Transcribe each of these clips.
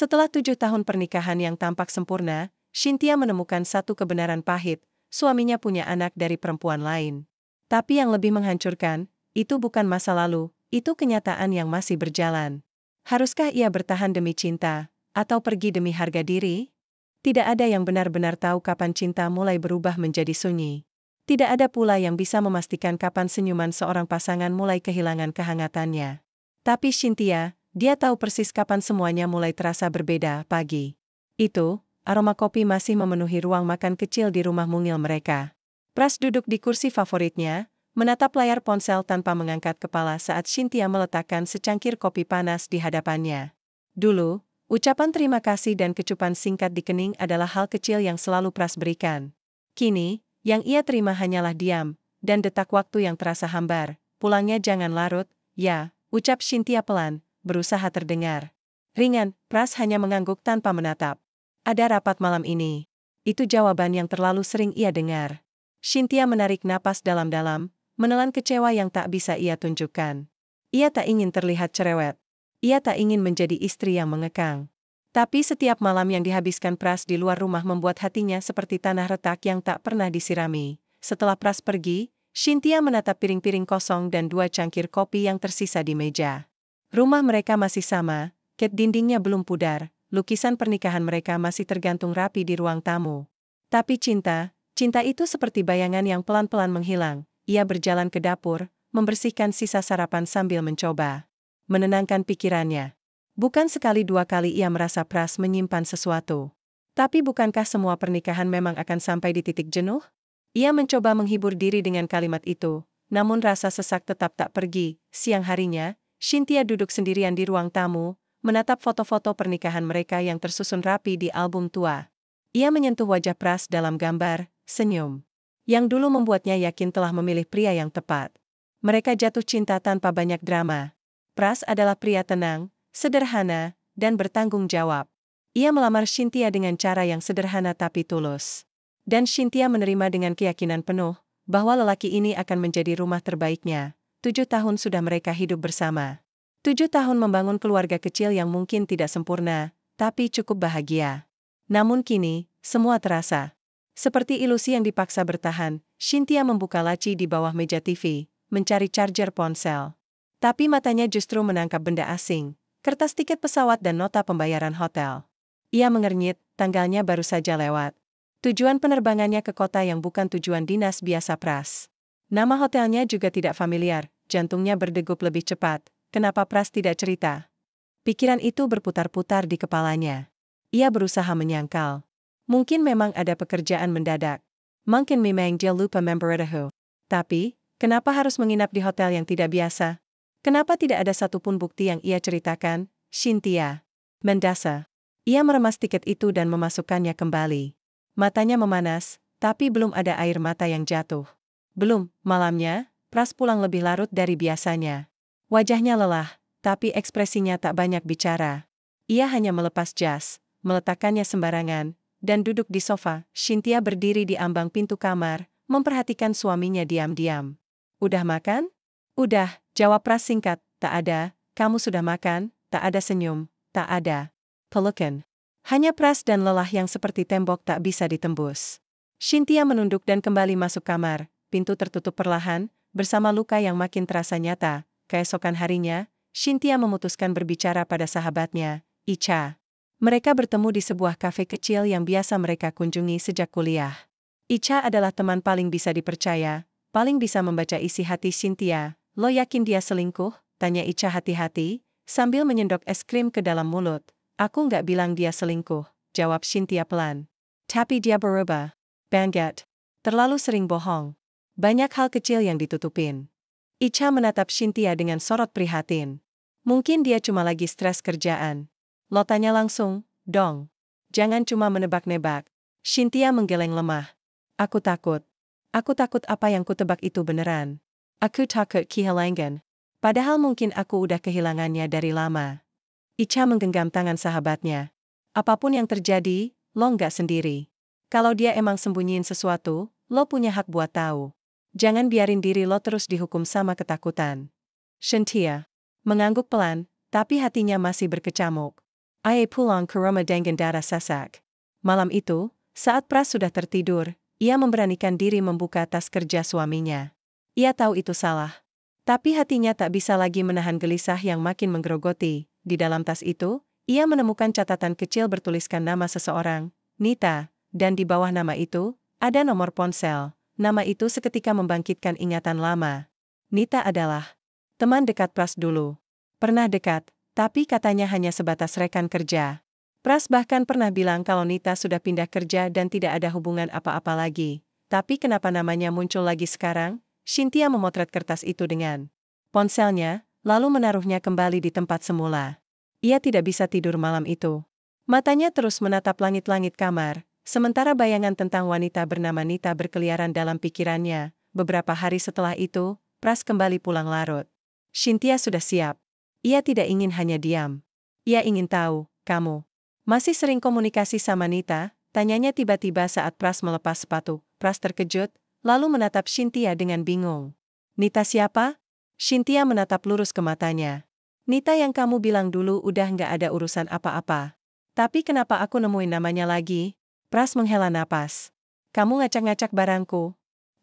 Setelah 7 tahun pernikahan yang tampak sempurna, Cynthia menemukan satu kebenaran pahit, suaminya punya anak dari perempuan lain. Tapi yang lebih menghancurkan, itu bukan masa lalu, itu kenyataan yang masih berjalan. Haruskah ia bertahan demi cinta, atau pergi demi harga diri? Tidak ada yang benar-benar tahu kapan cinta mulai berubah menjadi sunyi. Tidak ada pula yang bisa memastikan kapan senyuman seorang pasangan mulai kehilangan kehangatannya. Tapi Cynthia, dia tahu persis kapan semuanya mulai terasa berbeda. Pagi itu, aroma kopi masih memenuhi ruang makan kecil di rumah mungil mereka. Pras duduk di kursi favoritnya, menatap layar ponsel tanpa mengangkat kepala saat Cynthia meletakkan secangkir kopi panas di hadapannya. Dulu, ucapan terima kasih dan kecupan singkat di kening adalah hal kecil yang selalu Pras berikan. Kini, yang ia terima hanyalah diam, dan detak waktu yang terasa hambar. Pulangnya jangan larut, ya, ucap Cynthia pelan, berusaha terdengar ringan. Pras hanya mengangguk tanpa menatap. Ada rapat malam ini. Itu jawaban yang terlalu sering ia dengar. Cynthia menarik napas dalam-dalam, menelan kecewa yang tak bisa ia tunjukkan. Ia tak ingin terlihat cerewet. Ia tak ingin menjadi istri yang mengekang. Tapi setiap malam yang dihabiskan Pras di luar rumah membuat hatinya seperti tanah retak yang tak pernah disirami. Setelah Pras pergi, Cynthia menatap piring-piring kosong dan 2 cangkir kopi yang tersisa di meja. Rumah mereka masih sama, cat dindingnya belum pudar, lukisan pernikahan mereka masih tergantung rapi di ruang tamu. Tapi cinta itu seperti bayangan yang pelan-pelan menghilang. Ia berjalan ke dapur, membersihkan sisa sarapan sambil mencoba menenangkan pikirannya. Bukan sekali 2 kali ia merasa Pras menyimpan sesuatu. Tapi bukankah semua pernikahan memang akan sampai di titik jenuh? Ia mencoba menghibur diri dengan kalimat itu, namun rasa sesak tetap tak pergi. Siang harinya, Cynthia duduk sendirian di ruang tamu, menatap foto-foto pernikahan mereka yang tersusun rapi di album tua. Ia menyentuh wajah Pras dalam gambar, senyum yang dulu membuatnya yakin telah memilih pria yang tepat. Mereka jatuh cinta tanpa banyak drama. Pras adalah pria tenang, sederhana, dan bertanggung jawab. Ia melamar Cynthia dengan cara yang sederhana tapi tulus. Dan Cynthia menerima dengan keyakinan penuh bahwa lelaki ini akan menjadi rumah terbaiknya. 7 tahun sudah mereka hidup bersama. 7 tahun membangun keluarga kecil yang mungkin tidak sempurna, tapi cukup bahagia. Namun kini, semua terasa seperti ilusi yang dipaksa bertahan. Cynthia membuka laci di bawah meja TV, mencari charger ponsel. Tapi matanya justru menangkap benda asing, kertas tiket pesawat dan nota pembayaran hotel. Ia mengernyit, tanggalnya baru saja lewat. Tujuan penerbangannya ke kota yang bukan tujuan dinas biasa Pras. Nama hotelnya juga tidak familiar, jantungnya berdegup lebih cepat. Kenapa Pras tidak cerita? Pikiran itu berputar-putar di kepalanya. Ia berusaha menyangkal. Mungkin memang ada pekerjaan mendadak. Mungkin memang dia lupa memberitahu. Tapi, kenapa harus menginap di hotel yang tidak biasa? Kenapa tidak ada satupun bukti yang ia ceritakan? Cynthia mendasa. Ia meremas tiket itu dan memasukkannya kembali. Matanya memanas, tapi belum ada air mata yang jatuh. Belum. Malamnya, Pras pulang lebih larut dari biasanya. Wajahnya lelah, tapi ekspresinya tak banyak bicara. Ia hanya melepas jas, meletakkannya sembarangan, dan duduk di sofa. Cynthia berdiri di ambang pintu kamar, memperhatikan suaminya diam-diam. Udah makan? Udah, jawab Pras singkat. Tak ada. Kamu sudah makan? Tak ada senyum. Tak ada pelukan. Hanya Pras dan lelah yang seperti tembok tak bisa ditembus. Cynthia menunduk dan kembali masuk kamar. Pintu tertutup perlahan, bersama luka yang makin terasa nyata. Keesokan harinya, Cynthia memutuskan berbicara pada sahabatnya, Icha. Mereka bertemu di sebuah kafe kecil yang biasa mereka kunjungi sejak kuliah. Icha adalah teman paling bisa dipercaya, paling bisa membaca isi hati Cynthia. Lo yakin dia selingkuh? Tanya Icha hati-hati, sambil menyendok es krim ke dalam mulut. Aku nggak bilang dia selingkuh, jawab Cynthia pelan. Tapi dia berubah. Banget. Terlalu sering bohong. Banyak hal kecil yang ditutupin. Icha menatap Cynthia dengan sorot prihatin. Mungkin dia cuma lagi stres kerjaan. Lo tanya langsung, dong. Jangan cuma menebak-nebak. Cynthia menggeleng lemah. Aku takut. Aku takut apa yang kutebak itu beneran. Aku takut kehilangan. Padahal mungkin aku udah kehilangannya dari lama. Icha menggenggam tangan sahabatnya. Apapun yang terjadi, lo nggak sendiri. Kalau dia emang sembunyiin sesuatu, lo punya hak buat tahu. Jangan biarin diri lo terus dihukum sama ketakutan. Cynthia mengangguk pelan, tapi hatinya masih berkecamuk. Ia pulang ke rumah dengan darah sesak. Malam itu, saat Pras sudah tertidur, ia memberanikan diri membuka tas kerja suaminya. Ia tahu itu salah. Tapi hatinya tak bisa lagi menahan gelisah yang makin menggerogoti. Di dalam tas itu, ia menemukan catatan kecil bertuliskan nama seseorang, Nita, dan di bawah nama itu, ada nomor ponsel. Nama itu seketika membangkitkan ingatan lama. Nita adalah teman dekat Pras dulu. Pernah dekat, tapi katanya hanya sebatas rekan kerja. Pras bahkan pernah bilang kalau Nita sudah pindah kerja dan tidak ada hubungan apa-apa lagi. Tapi kenapa namanya muncul lagi sekarang? Cynthia memotret kertas itu dengan ponselnya, lalu menaruhnya kembali di tempat semula. Ia tidak bisa tidur malam itu. Matanya terus menatap langit-langit kamar, sementara bayangan tentang wanita bernama Nita berkeliaran dalam pikirannya. Beberapa hari setelah itu, Pras kembali pulang larut. Cynthia sudah siap. Ia tidak ingin hanya diam. Ia ingin tahu, kamu masih sering komunikasi sama Nita? Tanyanya tiba-tiba saat Pras melepas sepatu. Pras terkejut, lalu menatap Cynthia dengan bingung. Nita siapa? Cynthia menatap lurus ke matanya. Nita yang kamu bilang dulu udah nggak ada urusan apa-apa. Tapi kenapa aku nemuin namanya lagi? Pras menghela napas. Kamu ngacak-ngacak barangku.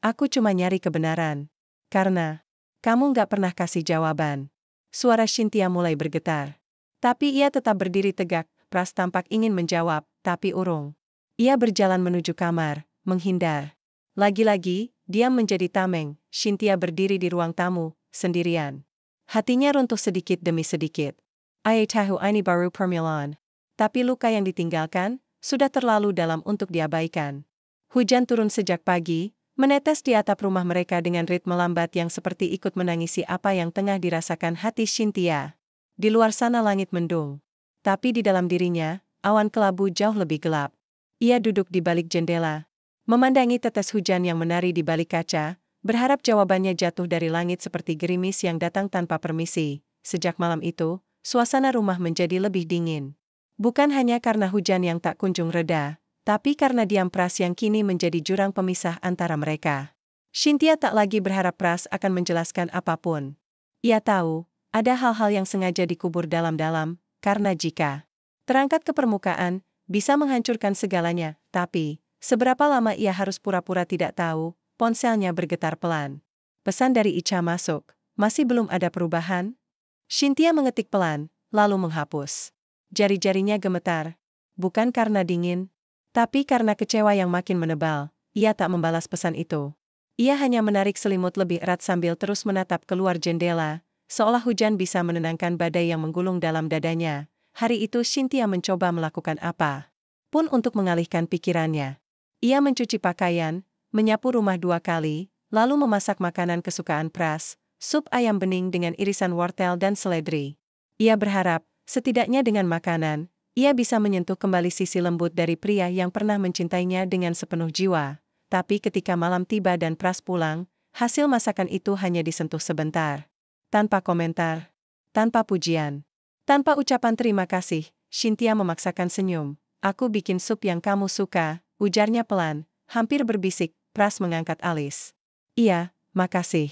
Aku cuma nyari kebenaran. Karena kamu nggak pernah kasih jawaban. Suara Cynthia mulai bergetar. Tapi ia tetap berdiri tegak. Pras tampak ingin menjawab, tapi urung. Ia berjalan menuju kamar, menghindar. Lagi-lagi, diam menjadi tameng. Cynthia berdiri di ruang tamu, sendirian. Hatinya runtuh sedikit demi sedikit. Ia tahu ini baru permulaan. Tapi luka yang ditinggalkan, sudah terlalu dalam untuk diabaikan. Hujan turun sejak pagi, menetes di atap rumah mereka dengan ritme lambat yang seperti ikut menangisi apa yang tengah dirasakan hati Cynthia. Di luar sana langit mendung. Tapi di dalam dirinya, awan kelabu jauh lebih gelap. Ia duduk di balik jendela, memandangi tetes hujan yang menari di balik kaca, berharap jawabannya jatuh dari langit seperti gerimis yang datang tanpa permisi. Sejak malam itu, suasana rumah menjadi lebih dingin. Bukan hanya karena hujan yang tak kunjung reda, tapi karena diam Pras yang kini menjadi jurang pemisah antara mereka. Cynthia tak lagi berharap Pras akan menjelaskan apapun. Ia tahu, ada hal-hal yang sengaja dikubur dalam-dalam, karena jika terangkat ke permukaan, bisa menghancurkan segalanya. Tapi, seberapa lama ia harus pura-pura tidak tahu? Ponselnya bergetar pelan. Pesan dari Icha masuk. Masih belum ada perubahan? Cynthia mengetik pelan, lalu menghapus. Jari-jarinya gemetar. Bukan karena dingin, tapi karena kecewa yang makin menebal. Ia tak membalas pesan itu. Ia hanya menarik selimut lebih erat sambil terus menatap keluar jendela, seolah hujan bisa menenangkan badai yang menggulung dalam dadanya. Hari itu Cynthia mencoba melakukan apa pun untuk mengalihkan pikirannya. Ia mencuci pakaian, menyapu rumah 2 kali, lalu memasak makanan kesukaan Pras, sup ayam bening dengan irisan wortel dan seledri. Ia berharap, setidaknya dengan makanan, ia bisa menyentuh kembali sisi lembut dari pria yang pernah mencintainya dengan sepenuh jiwa. Tapi ketika malam tiba dan Pras pulang, hasil masakan itu hanya disentuh sebentar. Tanpa komentar, tanpa pujian, tanpa ucapan terima kasih, Cynthia memaksakan senyum. Aku bikin sup yang kamu suka, ujarnya pelan, hampir berbisik. Pras mengangkat alis. Iya, makasih.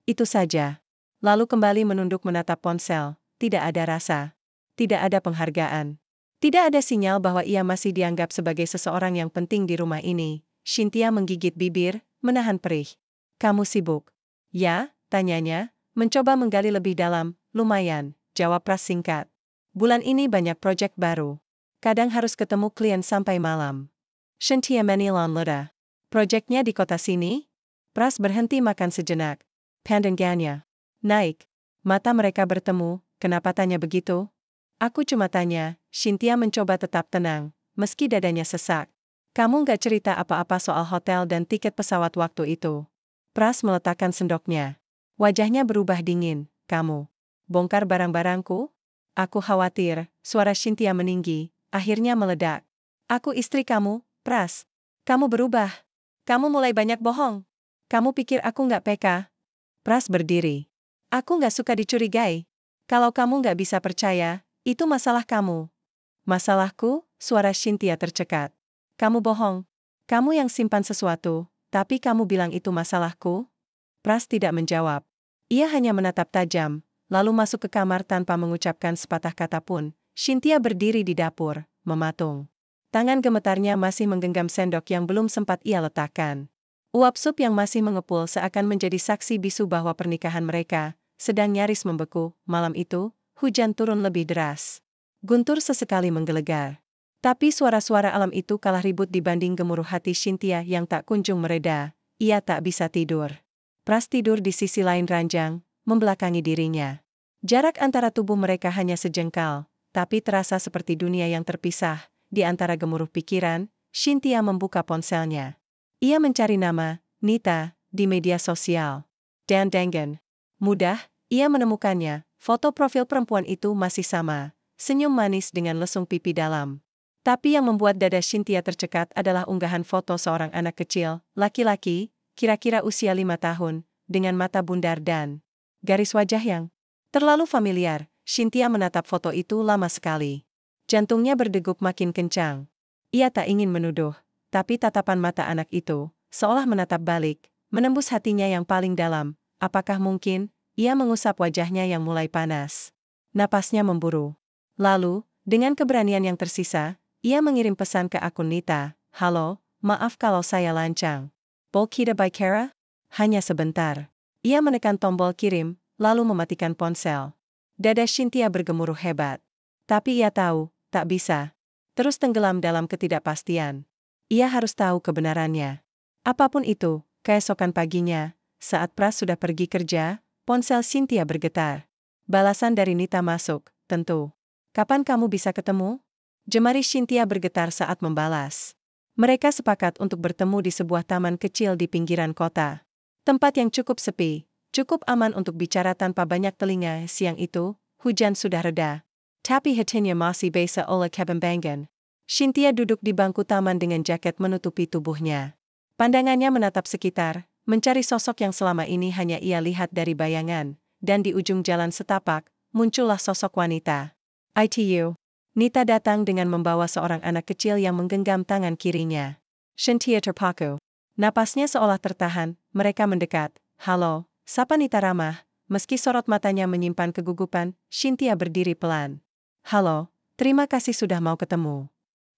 Itu saja. Lalu kembali menunduk menatap ponsel. Tidak ada rasa. Tidak ada penghargaan. Tidak ada sinyal bahwa ia masih dianggap sebagai seseorang yang penting di rumah ini. Cynthia menggigit bibir, menahan perih. Kamu sibuk? Ya, tanyanya, mencoba menggali lebih dalam. Lumayan, jawab Pras singkat. Bulan ini banyak proyek baru. Kadang harus ketemu klien sampai malam. Cynthia menilon ludah. Proyeknya di kota sini? Pras berhenti makan sejenak. Pandangannya naik. Mata mereka bertemu. Kenapa tanya begitu? Aku cuma tanya. Cynthia mencoba tetap tenang, meski dadanya sesak. Kamu nggak cerita apa-apa soal hotel dan tiket pesawat waktu itu. Pras meletakkan sendoknya. Wajahnya berubah dingin. Kamu bongkar barang-barangku? Aku khawatir. Suara Cynthia meninggi, akhirnya meledak. Aku istri kamu, Pras. Kamu berubah. Kamu mulai banyak bohong. Kamu pikir aku nggak peka? Pras berdiri. Aku nggak suka dicurigai. Kalau kamu nggak bisa percaya, itu masalah kamu. Masalahku? Suara Cynthia tercekat. Kamu bohong. Kamu yang simpan sesuatu, tapi kamu bilang itu masalahku? Pras tidak menjawab. Ia hanya menatap tajam, lalu masuk ke kamar tanpa mengucapkan sepatah kata pun. Cynthia berdiri di dapur, mematung. Tangan gemetarnya masih menggenggam sendok yang belum sempat ia letakkan. Uap sup yang masih mengepul seakan menjadi saksi bisu bahwa pernikahan mereka sedang nyaris membeku. Malam itu, hujan turun lebih deras. Guntur sesekali menggelegar. Tapi suara-suara alam itu kalah ribut dibanding gemuruh hati Cynthia yang tak kunjung mereda. Ia tak bisa tidur. Pras tidur di sisi lain ranjang, membelakangi dirinya. Jarak antara tubuh mereka hanya sejengkal, tapi terasa seperti dunia yang terpisah. Di antara gemuruh pikiran, Cynthia membuka ponselnya. Ia mencari nama, Nita, di media sosial. Dan Dangan. Mudah, ia menemukannya. Foto profil perempuan itu masih sama, senyum manis dengan lesung pipi dalam. Tapi yang membuat dada Cynthia tercekat adalah unggahan foto seorang anak kecil, laki-laki, kira-kira usia 5 tahun, dengan mata bundar dan garis wajah yang terlalu familiar. Cynthia menatap foto itu lama sekali. Jantungnya berdegup makin kencang. Ia tak ingin menuduh, tapi tatapan mata anak itu, seolah menatap balik, menembus hatinya yang paling dalam. Apakah mungkin, ia mengusap wajahnya yang mulai panas. Napasnya memburu. Lalu, dengan keberanian yang tersisa, ia mengirim pesan ke akun Nita. Halo, maaf kalau saya lancang. Bolkita by Kara? Hanya sebentar. Ia menekan tombol kirim, lalu mematikan ponsel. Dada Cynthia bergemuruh hebat. Tapi ia tahu, tak bisa. Terus tenggelam dalam ketidakpastian. Ia harus tahu kebenarannya. Apapun itu, keesokan paginya, saat Pras sudah pergi kerja, ponsel Cynthia bergetar. Balasan dari Nita masuk, tentu. Kapan kamu bisa ketemu? Jemari Cynthia bergetar saat membalas. Mereka sepakat untuk bertemu di sebuah taman kecil di pinggiran kota. Tempat yang cukup sepi, cukup aman untuk bicara tanpa banyak telinga. Siang itu, hujan sudah reda. Tapi hatinya masih basah oleh kebimbangan. Cynthia duduk di bangku taman dengan jaket menutupi tubuhnya. Pandangannya menatap sekitar, mencari sosok yang selama ini hanya ia lihat dari bayangan, dan di ujung jalan setapak, muncullah sosok wanita. ITU. Nita datang dengan membawa seorang anak kecil yang menggenggam tangan kirinya. Cynthia terpaku. Napasnya seolah tertahan, mereka mendekat. Halo, sapa Nita ramah, meski sorot matanya menyimpan kegugupan, Cynthia berdiri pelan. Halo, terima kasih sudah mau ketemu.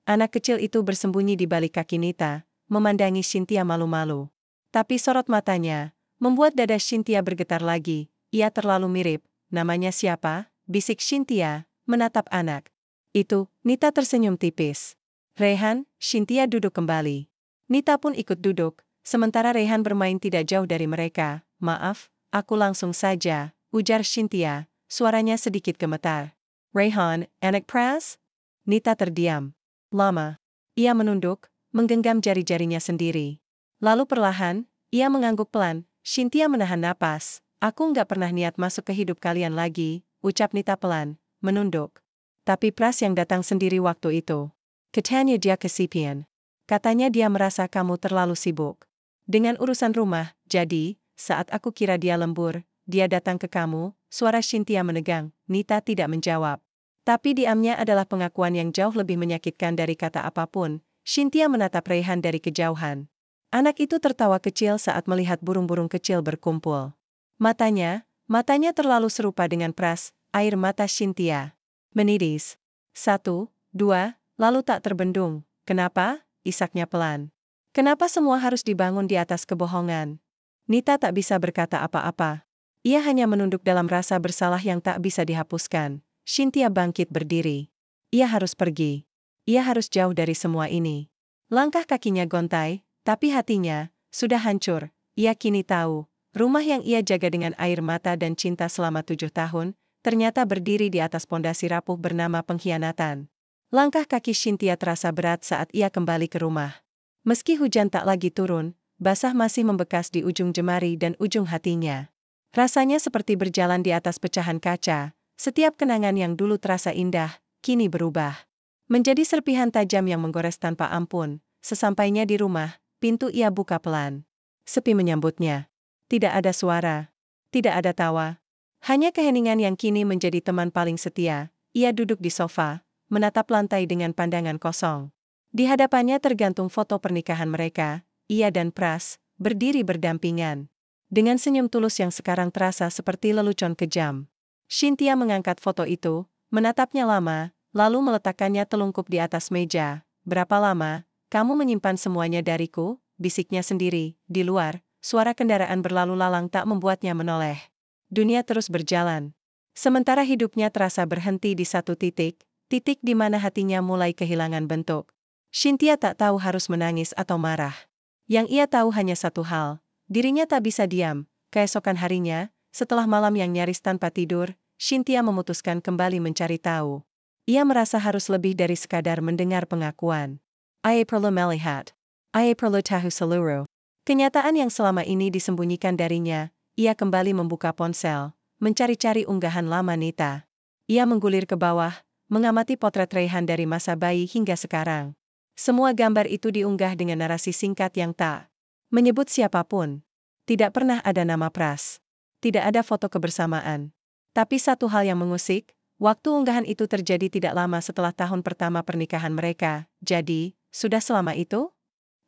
Anak kecil itu bersembunyi di balik kaki Nita, memandangi Cynthia malu-malu. Tapi sorot matanya membuat dada Cynthia bergetar lagi. Ia terlalu mirip. Namanya siapa? Bisik Cynthia, menatap anak itu. Nita tersenyum tipis. Rehan. Cynthia duduk kembali. Nita pun ikut duduk, sementara Rehan bermain tidak jauh dari mereka. Maaf, aku langsung saja, ujar Cynthia, suaranya sedikit gemetar. Rehan, anak Pras? Nita terdiam. Lama. Ia menunduk, menggenggam jari-jarinya sendiri. Lalu perlahan, ia mengangguk pelan. Cynthia menahan napas. Aku nggak pernah niat masuk ke hidup kalian lagi, ucap Nita pelan, menunduk. Tapi Pras yang datang sendiri waktu itu. Katanya dia kesepian. Katanya dia merasa kamu terlalu sibuk dengan urusan rumah, jadi, saat aku kira dia lembur, dia datang ke kamu. Suara Cynthia menegang. Nita tidak menjawab. Tapi diamnya adalah pengakuan yang jauh lebih menyakitkan dari kata apapun. Cynthia menatap Rehan dari kejauhan. Anak itu tertawa kecil saat melihat burung-burung kecil berkumpul. Matanya terlalu serupa dengan Pras. Air mata Cynthia menidis. 1, 2, lalu tak terbendung. Kenapa? Isaknya pelan. Kenapa semua harus dibangun di atas kebohongan? Nita tak bisa berkata apa-apa. Ia hanya menunduk dalam rasa bersalah yang tak bisa dihapuskan. Cynthia bangkit berdiri. Ia harus pergi. Ia harus jauh dari semua ini. Langkah kakinya gontai, tapi hatinya sudah hancur. Ia kini tahu, rumah yang ia jaga dengan air mata dan cinta selama 7 tahun, ternyata berdiri di atas pondasi rapuh bernama pengkhianatan. Langkah kaki Cynthia terasa berat saat ia kembali ke rumah. Meski hujan tak lagi turun, basah masih membekas di ujung jemari dan ujung hatinya. Rasanya seperti berjalan di atas pecahan kaca. Setiap kenangan yang dulu terasa indah, kini berubah menjadi serpihan tajam yang menggores tanpa ampun. Sesampainya di rumah, pintu ia buka pelan. Sepi menyambutnya. Tidak ada suara. Tidak ada tawa. Hanya keheningan yang kini menjadi teman paling setia. Ia duduk di sofa, menatap lantai dengan pandangan kosong. Di hadapannya tergantung foto pernikahan mereka. Ia dan Pras berdiri berdampingan. Dengan senyum tulus yang sekarang terasa seperti lelucon kejam. Cynthia mengangkat foto itu, menatapnya lama, lalu meletakkannya telungkup di atas meja. Berapa lama kamu menyimpan semuanya dariku? Bisiknya sendiri. Di luar, suara kendaraan berlalu lalang tak membuatnya menoleh. Dunia terus berjalan. Sementara hidupnya terasa berhenti di satu titik di mana hatinya mulai kehilangan bentuk. Cynthia tak tahu harus menangis atau marah. Yang ia tahu hanya satu hal, dirinya tak bisa diam. Keesokan harinya, setelah malam yang nyaris tanpa tidur, Cynthia memutuskan kembali mencari tahu. Ia merasa harus lebih dari sekadar mendengar pengakuan. Ia perlu melihat. Ia perlu tahu seluruh kenyataan yang selama ini disembunyikan darinya. Ia kembali membuka ponsel, mencari-cari unggahan lama Nita. Ia menggulir ke bawah, mengamati potret Rayhan dari masa bayi hingga sekarang. Semua gambar itu diunggah dengan narasi singkat yang tak menyebut siapapun. Tidak pernah ada nama Pras. Tidak ada foto kebersamaan. Tapi satu hal yang mengusik, waktu unggahan itu terjadi tidak lama setelah tahun pertama pernikahan mereka. Jadi, sudah selama itu?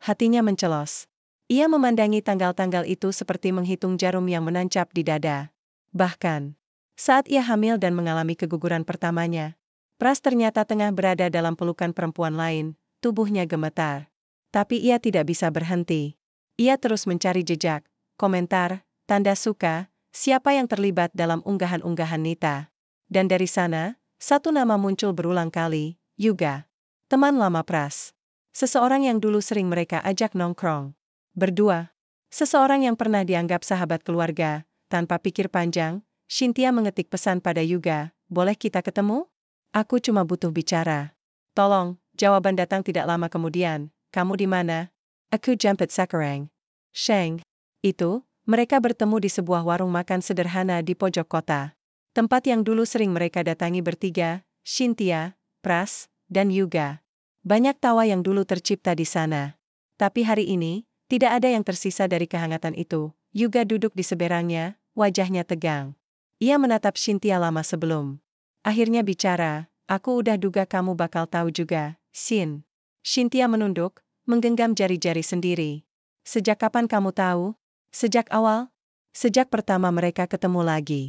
Hatinya mencelos. Ia memandangi tanggal-tanggal itu seperti menghitung jarum yang menancap di dada. Bahkan, saat ia hamil dan mengalami keguguran pertamanya, Pras ternyata tengah berada dalam pelukan perempuan lain, tubuhnya gemetar. Tapi ia tidak bisa berhenti. Ia terus mencari jejak, komentar, tanda suka, siapa yang terlibat dalam unggahan-unggahan Nita. Dan dari sana, satu nama muncul berulang kali, Yuga. Teman lama Pras. Seseorang yang dulu sering mereka ajak nongkrong. Berdua. Seseorang yang pernah dianggap sahabat keluarga. Tanpa pikir panjang, Cynthia mengetik pesan pada Yuga, boleh kita ketemu? Aku cuma butuh bicara. Tolong, jawaban datang tidak lama kemudian, kamu di mana? Aku jemput Sakurang. Sheng. Itu, mereka bertemu di sebuah warung makan sederhana di pojok kota. Tempat yang dulu sering mereka datangi bertiga, Cynthia, Pras, dan Yuga. Banyak tawa yang dulu tercipta di sana. Tapi hari ini, tidak ada yang tersisa dari kehangatan itu. Yuga duduk di seberangnya, wajahnya tegang. Ia menatap Cynthia lama sebelum. Akhirnya bicara, aku udah duga kamu bakal tahu juga, Sin. Cynthia menunduk, menggenggam jari-jari sendiri. Sejak kapan kamu tahu? Sejak awal? Sejak pertama mereka ketemu lagi.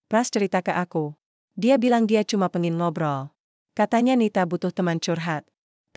Pras cerita ke aku. Dia bilang dia cuma pengen ngobrol. Katanya Nita butuh teman curhat.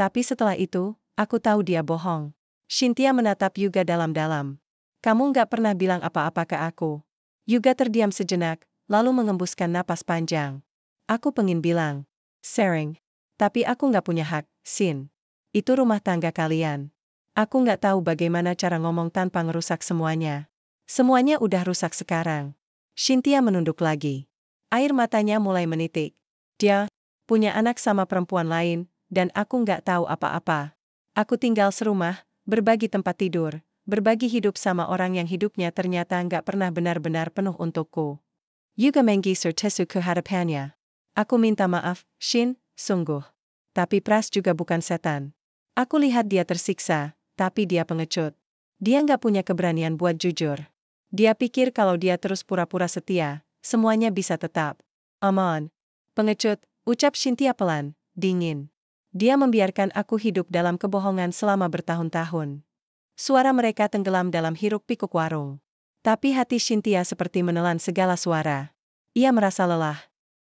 Tapi setelah itu, aku tahu dia bohong. Cynthia menatap Yuga dalam-dalam. Kamu nggak pernah bilang apa-apa ke aku. Yuga terdiam sejenak, lalu mengembuskan napas panjang. Aku pengen bilang, Sering. Tapi aku nggak punya hak, Sin. Itu rumah tangga kalian. Aku nggak tahu bagaimana cara ngomong tanpa ngerusak semuanya. Semuanya udah rusak sekarang. Cynthia menunduk lagi. Air matanya mulai menitik. Dia punya anak sama perempuan lain, dan aku nggak tahu apa-apa. Aku tinggal serumah, berbagi tempat tidur, berbagi hidup sama orang yang hidupnya ternyata nggak pernah benar-benar penuh untukku. Yuga menggeser tisu ke hadapannya. Aku minta maaf, Shin, sungguh. Tapi Pras juga bukan setan. Aku lihat dia tersiksa, tapi dia pengecut. Dia nggak punya keberanian buat jujur. Dia pikir kalau dia terus pura-pura setia, semuanya bisa tetap aman. Pengecut, ucap Cynthia pelan, dingin. Dia membiarkan aku hidup dalam kebohongan selama bertahun-tahun. Suara mereka tenggelam dalam hiruk-pikuk warung. Tapi hati Cynthia seperti menelan segala suara. Ia merasa lelah.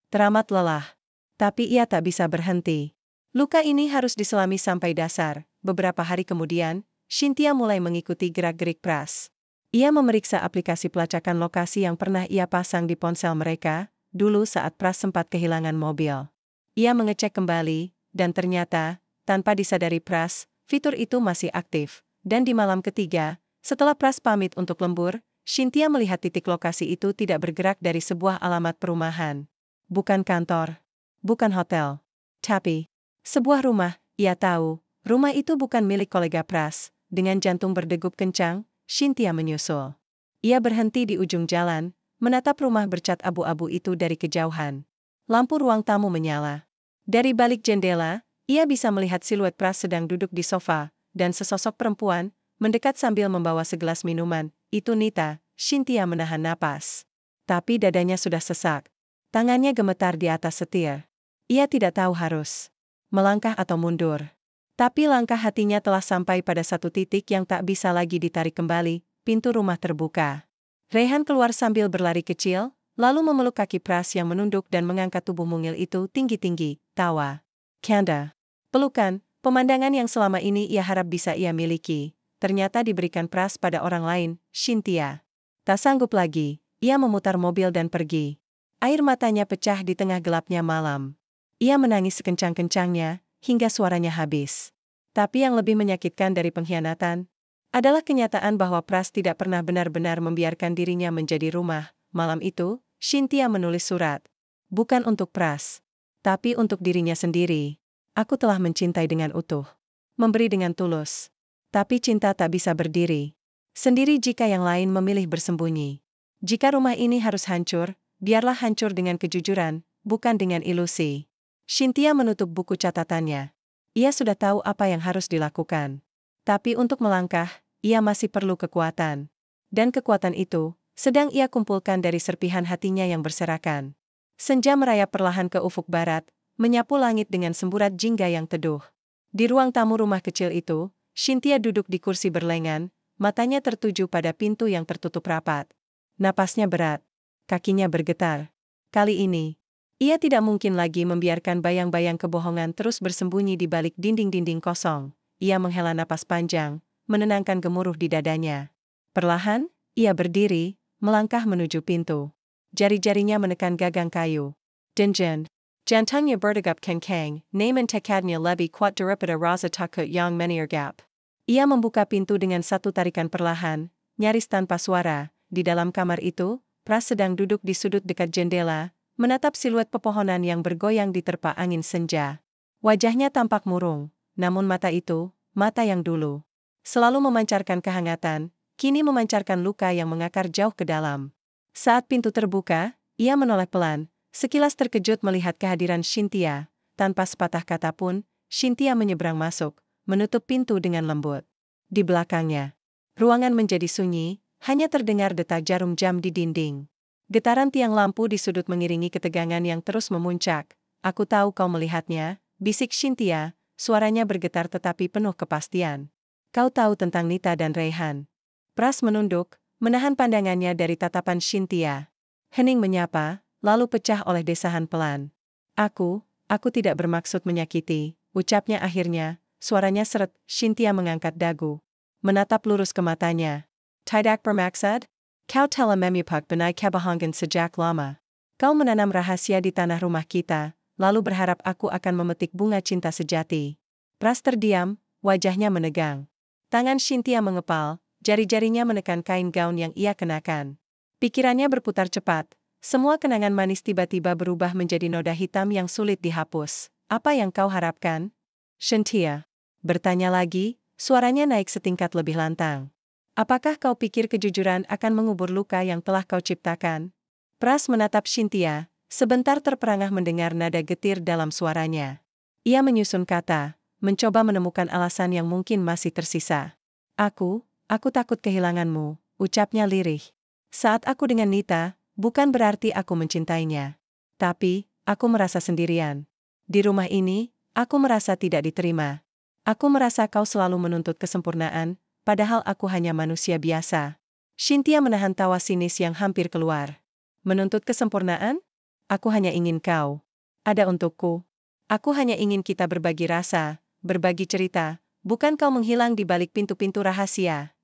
Teramat lelah. Tapi ia tak bisa berhenti. Luka ini harus diselami sampai dasar. Beberapa hari kemudian, Cynthia mulai mengikuti gerak-gerik Pras. Ia memeriksa aplikasi pelacakan lokasi yang pernah ia pasang di ponsel mereka, dulu saat Pras sempat kehilangan mobil. Ia mengecek kembali, dan ternyata, tanpa disadari Pras, fitur itu masih aktif. Dan di malam ketiga, setelah Pras pamit untuk lembur, Cynthia melihat titik lokasi itu tidak bergerak dari sebuah alamat perumahan. Bukan kantor. Bukan hotel. Tapi, sebuah rumah, ia tahu, rumah itu bukan milik kolega Pras. Dengan jantung berdegup kencang, Cynthia menyusul. Ia berhenti di ujung jalan, menatap rumah bercat abu-abu itu dari kejauhan. Lampu ruang tamu menyala. Dari balik jendela, ia bisa melihat siluet Pras sedang duduk di sofa, dan sesosok perempuan, mendekat sambil membawa segelas minuman. Itu Nita. Cynthia menahan napas. Tapi dadanya sudah sesak. Tangannya gemetar di atas setir. Ia tidak tahu harus melangkah atau mundur. Tapi langkah hatinya telah sampai pada satu titik yang tak bisa lagi ditarik kembali. Pintu rumah terbuka. Rayhan keluar sambil berlari kecil, lalu memeluk kaki Pras yang menunduk dan mengangkat tubuh mungil itu tinggi-tinggi, tawa. Kanda. Pelukan, pemandangan yang selama ini ia harap bisa ia miliki, ternyata diberikan Pras pada orang lain, Cynthia. Tak sanggup lagi, ia memutar mobil dan pergi. Air matanya pecah di tengah gelapnya malam. Ia menangis sekencang-kencangnya, hingga suaranya habis. Tapi yang lebih menyakitkan dari pengkhianatan adalah kenyataan bahwa Pras tidak pernah benar-benar membiarkan dirinya menjadi rumah. Malam itu, Cynthia menulis surat. Bukan untuk Pras, tapi untuk dirinya sendiri. Aku telah mencintai dengan utuh. Memberi dengan tulus. Tapi cinta tak bisa berdiri sendiri jika yang lain memilih bersembunyi. Jika rumah ini harus hancur, biarlah hancur dengan kejujuran, bukan dengan ilusi. Cynthia menutup buku catatannya. Ia sudah tahu apa yang harus dilakukan. Tapi untuk melangkah, ia masih perlu kekuatan. Dan kekuatan itu sedang ia kumpulkan dari serpihan hatinya yang berserakan. Senja merayap perlahan ke ufuk barat, menyapu langit dengan semburat jingga yang teduh. Di ruang tamu rumah kecil itu, Cynthia duduk di kursi berlengan, matanya tertuju pada pintu yang tertutup rapat. Napasnya berat, kakinya bergetar. Kali ini, ia tidak mungkin lagi membiarkan bayang-bayang kebohongan terus bersembunyi di balik dinding-dinding kosong. Ia menghela napas panjang, menenangkan gemuruh di dadanya. Perlahan, ia berdiri, melangkah menuju pintu. Jari-jarinya menekan gagang kayu. Dinjen. Jantungnya berdegup kencang, namun tekadnya lebih kuat daripada rasa takut yang meniergap. Ia membuka pintu dengan satu tarikan perlahan, nyaris tanpa suara. Di dalam kamar itu, Pras sedang duduk di sudut dekat jendela, menatap siluet pepohonan yang bergoyang diterpa angin senja. Wajahnya tampak murung, namun mata itu, mata yang dulu selalu memancarkan kehangatan, kini memancarkan luka yang mengakar jauh ke dalam. Saat pintu terbuka, ia menoleh pelan. Sekilas terkejut melihat kehadiran Cynthia, tanpa sepatah kata pun, Cynthia menyeberang masuk, menutup pintu dengan lembut. Di belakangnya, ruangan menjadi sunyi, hanya terdengar detak jarum jam di dinding. Getaran tiang lampu di sudut mengiringi ketegangan yang terus memuncak. Aku tahu kau melihatnya, bisik Cynthia, suaranya bergetar tetapi penuh kepastian. Kau tahu tentang Nita dan Rayhan. Pras menunduk, menahan pandangannya dari tatapan Cynthia. Hening menyapa, lalu pecah oleh desahan pelan. Aku tidak bermaksud menyakiti, ucapnya akhirnya, suaranya seret. Cynthia mengangkat dagu, menatap lurus ke matanya. Tidak bermaksud? Kau telah memupuk benih kebohongan sejak lama. Kau menanam rahasia di tanah rumah kita, lalu berharap aku akan memetik bunga cinta sejati. Pras terdiam, wajahnya menegang. Tangan Cynthia mengepal, jari-jarinya menekan kain gaun yang ia kenakan. Pikirannya berputar cepat. Semua kenangan manis tiba-tiba berubah menjadi noda hitam yang sulit dihapus. Apa yang kau harapkan? Cynthia bertanya lagi, suaranya naik setingkat lebih lantang. Apakah kau pikir kejujuran akan mengubur luka yang telah kau ciptakan? Pras menatap Cynthia, sebentar terperangah mendengar nada getir dalam suaranya. Ia menyusun kata, mencoba menemukan alasan yang mungkin masih tersisa. Aku takut kehilanganmu, ucapnya lirih. Saat aku dengan Nita, bukan berarti aku mencintainya. Tapi, aku merasa sendirian. Di rumah ini, aku merasa tidak diterima. Aku merasa kau selalu menuntut kesempurnaan, padahal aku hanya manusia biasa. Cynthia menahan tawa sinis yang hampir keluar. Menuntut kesempurnaan? Aku hanya ingin kau ada untukku. Aku hanya ingin kita berbagi rasa, berbagi cerita, bukan kau menghilang di balik pintu-pintu rahasia.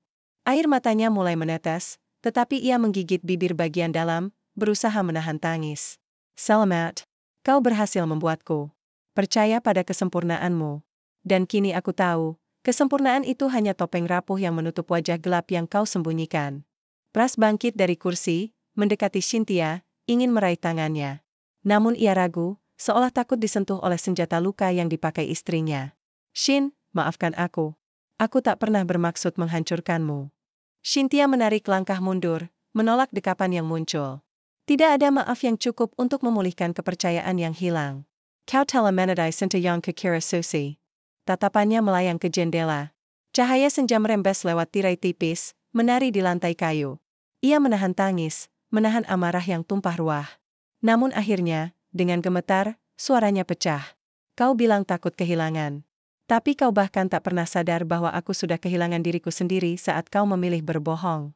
Air matanya mulai menetes, tetapi ia menggigit bibir bagian dalam, berusaha menahan tangis. Selamat. Kau berhasil membuatku percaya pada kesempurnaanmu. Dan kini aku tahu, kesempurnaan itu hanya topeng rapuh yang menutup wajah gelap yang kau sembunyikan. Pras bangkit dari kursi, mendekati Cynthia, ingin meraih tangannya. Namun ia ragu, seolah takut disentuh oleh senjata luka yang dipakai istrinya. Shin, maafkan aku. Aku tak pernah bermaksud menghancurkanmu. Cynthia menarik langkah mundur, menolak dekapan yang muncul. Tidak ada maaf yang cukup untuk memulihkan kepercayaan yang hilang. Kau telah menodai cinta yang kekira suci. Tatapannya melayang ke jendela. Cahaya senja merembes lewat tirai tipis, menari di lantai kayu. Ia menahan tangis, menahan amarah yang tumpah ruah. Namun akhirnya, dengan gemetar, suaranya pecah. Kau bilang takut kehilangan. Tapi kau bahkan tak pernah sadar bahwa aku sudah kehilangan diriku sendiri saat kau memilih berbohong.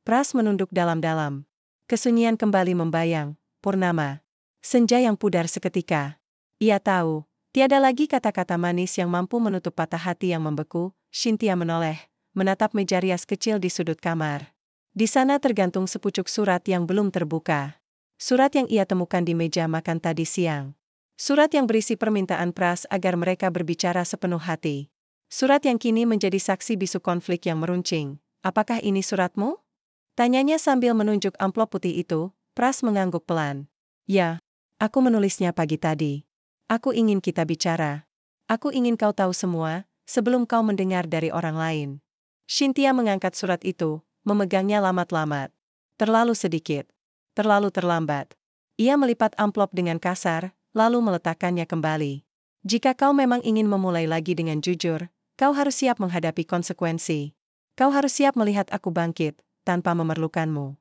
Pras menunduk dalam-dalam. Kesunyian kembali membayang, purnama. Senja yang pudar seketika. Ia tahu, Tiada lagi kata-kata manis yang mampu menutup patah hati yang membeku. Cynthia menoleh, menatap meja rias kecil di sudut kamar. Di sana tergantung sepucuk surat yang belum terbuka. Surat yang ia temukan di meja makan tadi siang. Surat yang berisi permintaan Pras agar mereka berbicara sepenuh hati. Surat yang kini menjadi saksi bisu konflik yang meruncing. Apakah ini suratmu? Tanyanya sambil menunjuk amplop putih itu. Pras mengangguk pelan. Ya, aku menulisnya pagi tadi. Aku ingin kita bicara. Aku ingin kau tahu semua, sebelum kau mendengar dari orang lain. Cynthia mengangkat surat itu, memegangnya lamat-lamat. Terlalu sedikit. Terlalu terlambat. Ia melipat amplop dengan kasar, lalu meletakkannya kembali. Jika kau memang ingin memulai lagi dengan jujur, kau harus siap menghadapi konsekuensi. Kau harus siap melihat aku bangkit, tanpa memerlukanmu.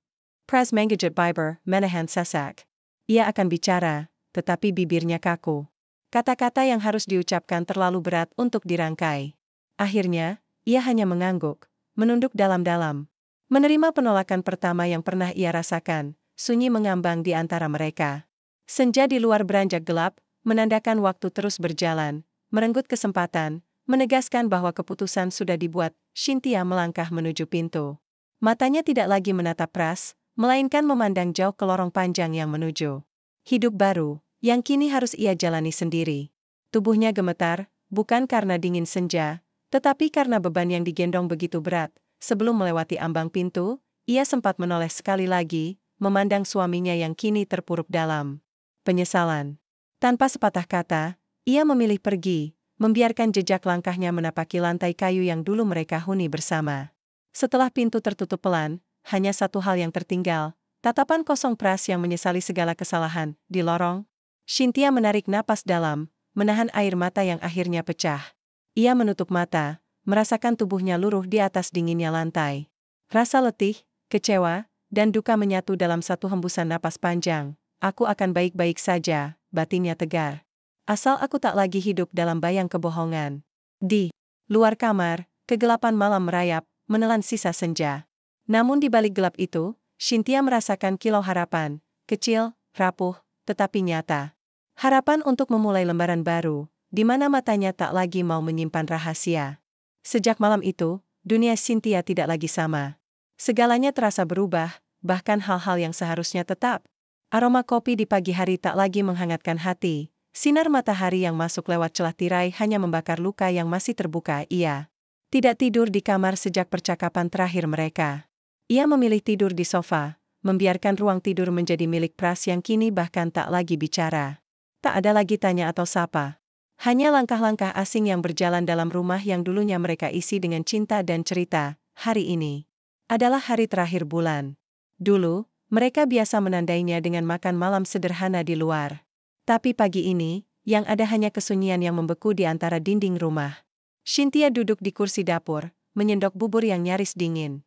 Pras menggigit bibir, menahan sesak. Ia akan bicara, tetapi bibirnya kaku. Kata-kata yang harus diucapkan terlalu berat untuk dirangkai. Akhirnya, ia hanya mengangguk, menunduk dalam-dalam. Menerima penolakan pertama yang pernah ia rasakan, sunyi mengambang di antara mereka. Senja di luar beranjak gelap, menandakan waktu terus berjalan, merenggut kesempatan, menegaskan bahwa keputusan sudah dibuat. Cynthia melangkah menuju pintu. Matanya tidak lagi menatap Pras, melainkan memandang jauh ke lorong panjang yang menuju hidup baru, yang kini harus ia jalani sendiri. Tubuhnya gemetar, bukan karena dingin senja, tetapi karena beban yang digendong begitu berat. Sebelum melewati ambang pintu, ia sempat menoleh sekali lagi, memandang suaminya yang kini terpuruk dalam penyesalan. Tanpa sepatah kata, ia memilih pergi, membiarkan jejak langkahnya menapaki lantai kayu yang dulu mereka huni bersama. Setelah pintu tertutup pelan, hanya satu hal yang tertinggal, tatapan kosong Pras yang menyesali segala kesalahan. Di lorong, Cynthia menarik napas dalam, menahan air mata yang akhirnya pecah. Ia menutup mata, merasakan tubuhnya luruh di atas dinginnya lantai. Rasa letih, kecewa, dan duka menyatu dalam satu hembusan napas panjang. Aku akan baik-baik saja, batinnya tegar. Asal aku tak lagi hidup dalam bayang kebohongan. Di luar kamar, kegelapan malam merayap, menelan sisa senja. Namun di balik gelap itu, Cynthia merasakan kilau harapan, kecil, rapuh, tetapi nyata. Harapan untuk memulai lembaran baru, di mana matanya tak lagi mau menyimpan rahasia. Sejak malam itu, dunia Cynthia tidak lagi sama. Segalanya terasa berubah, bahkan hal-hal yang seharusnya tetap. Aroma kopi di pagi hari tak lagi menghangatkan hati. Sinar matahari yang masuk lewat celah tirai hanya membakar luka yang masih terbuka. Ia tidak tidur di kamar sejak percakapan terakhir mereka. Ia memilih tidur di sofa, membiarkan ruang tidur menjadi milik Pras yang kini bahkan tak lagi bicara. Tak ada lagi tanya atau sapa. Hanya langkah-langkah asing yang berjalan dalam rumah yang dulunya mereka isi dengan cinta dan cerita. Hari ini adalah hari terakhir bulan. Dulu, mereka biasa menandainya dengan makan malam sederhana di luar. Tapi pagi ini, yang ada hanya kesunyian yang membeku di antara dinding rumah. Cynthia duduk di kursi dapur, menyendok bubur yang nyaris dingin.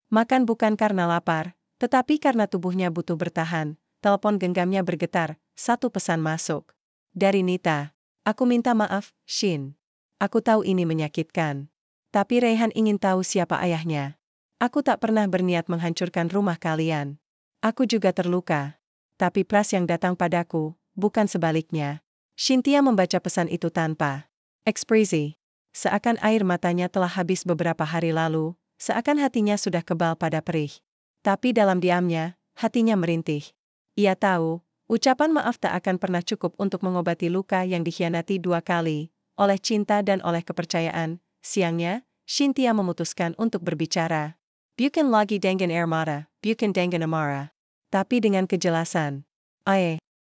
Makan bukan karena lapar, tetapi karena tubuhnya butuh bertahan. Telepon genggamnya bergetar, satu pesan masuk. Dari Nita. Aku minta maaf, Shin. Aku tahu ini menyakitkan. Tapi Raihan ingin tahu siapa ayahnya. Aku tak pernah berniat menghancurkan rumah kalian. Aku juga terluka. Tapi Pras yang datang padaku, bukan sebaliknya. Cynthia membaca pesan itu tanpa ekspresi. Seakan air matanya telah habis beberapa hari lalu, seakan hatinya sudah kebal pada perih. Tapi dalam diamnya, hatinya merintih. Ia tahu, ucapan maaf tak akan pernah cukup untuk mengobati luka yang dikhianati dua kali, oleh cinta dan oleh kepercayaan. Siangnya, Cynthia memutuskan untuk berbicara. Bukan lagi dengan air mata, bukan dengan amarah. Tapi dengan kejelasan.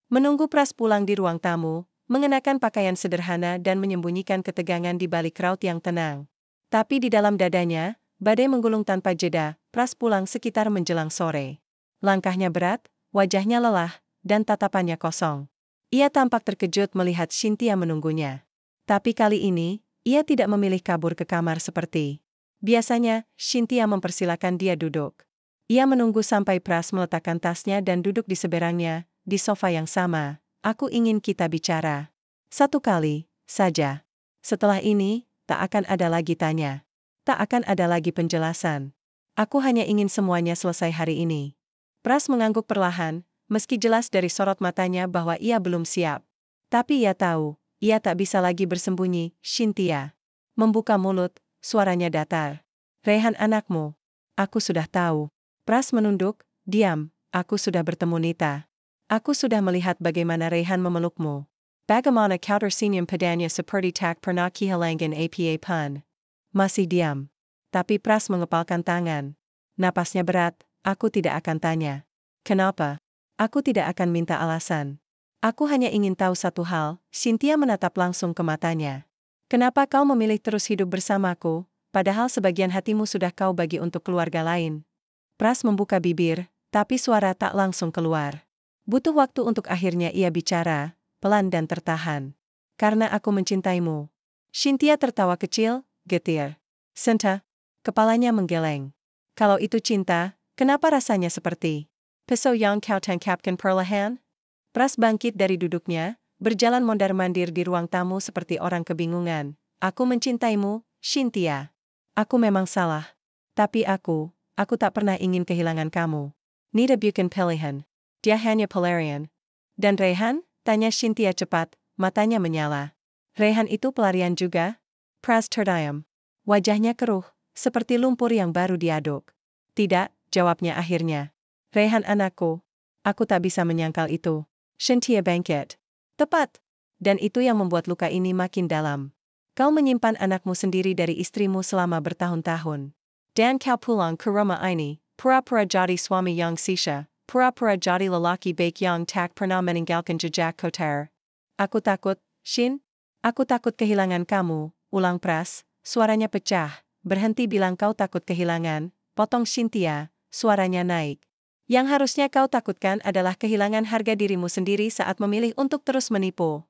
Menunggu Pras pulang di ruang tamu, mengenakan pakaian sederhana dan menyembunyikan ketegangan di balik raut yang tenang. Tapi di dalam dadanya, badai menggulung tanpa jeda. Pras pulang sekitar menjelang sore. Langkahnya berat, wajahnya lelah, dan tatapannya kosong. Ia tampak terkejut melihat Cynthia menunggunya. Tapi kali ini, ia tidak memilih kabur ke kamar seperti biasanya. Cynthia mempersilakan dia duduk. Ia menunggu sampai Pras meletakkan tasnya dan duduk di seberangnya, di sofa yang sama. Aku ingin kita bicara. Satu kali saja. Setelah ini, tak akan ada lagi tanya. Tak akan ada lagi penjelasan. Aku hanya ingin semuanya selesai hari ini. Pras mengangguk perlahan, meski jelas dari sorot matanya bahwa ia belum siap. Tapi ia tahu, ia tak bisa lagi bersembunyi. Cynthia membuka mulut, suaranya datar. Rehan anakmu. Aku sudah tahu. Pras menunduk, diam, aku sudah bertemu Nita. Aku sudah melihat bagaimana Rehan memelukmu. Bagaimana kau tersenyum padanya seperti tak pernah kehilangan apa pun. Masih diam. Tapi Pras mengepalkan tangan. Napasnya berat, aku tidak akan tanya. Kenapa? Aku tidak akan minta alasan. Aku hanya ingin tahu satu hal. Cynthia menatap langsung ke matanya. Kenapa kau memilih terus hidup bersamaku, padahal sebagian hatimu sudah kau bagi untuk keluarga lain? Pras membuka bibir, tapi suara tak langsung keluar. Butuh waktu untuk akhirnya ia bicara, pelan dan tertahan. Karena aku mencintaimu. Cynthia tertawa kecil, getir. Senta. Kepalanya menggeleng. Kalau itu cinta, kenapa rasanya seperti pisau yang kau tangkapkan perlahan? Pras bangkit dari duduknya, berjalan mondar-mandir di ruang tamu seperti orang kebingungan. Aku mencintaimu, Cynthia. Aku memang salah. Tapi aku tak pernah ingin kehilangan kamu. Nita bukan pilihan. Dia hanya pelarian. Dan Rehan? Tanya Cynthia cepat, matanya menyala. Rehan itu pelarian juga? Pras terdiam. Wajahnya keruh, seperti lumpur yang baru diaduk. Tidak, jawabnya akhirnya. Rehan anakku. Aku tak bisa menyangkal itu. Cynthia bangkit. Tepat. Dan itu yang membuat luka ini makin dalam. Kau menyimpan anakmu sendiri dari istrimu selama bertahun-tahun. Dan kau pulang ke rumah ini, pura-pura jadi suami yang sisa, pura-pura jadi lelaki baik yang tak pernah meninggalkan jejak kotor. Aku takut, Shin. Aku takut kehilangan kamu, ulang Pras, suaranya pecah. Berhenti bilang kau takut kehilangan, potong Cynthia, suaranya naik. Yang harusnya kau takutkan adalah kehilangan harga dirimu sendiri saat memilih untuk terus menipu.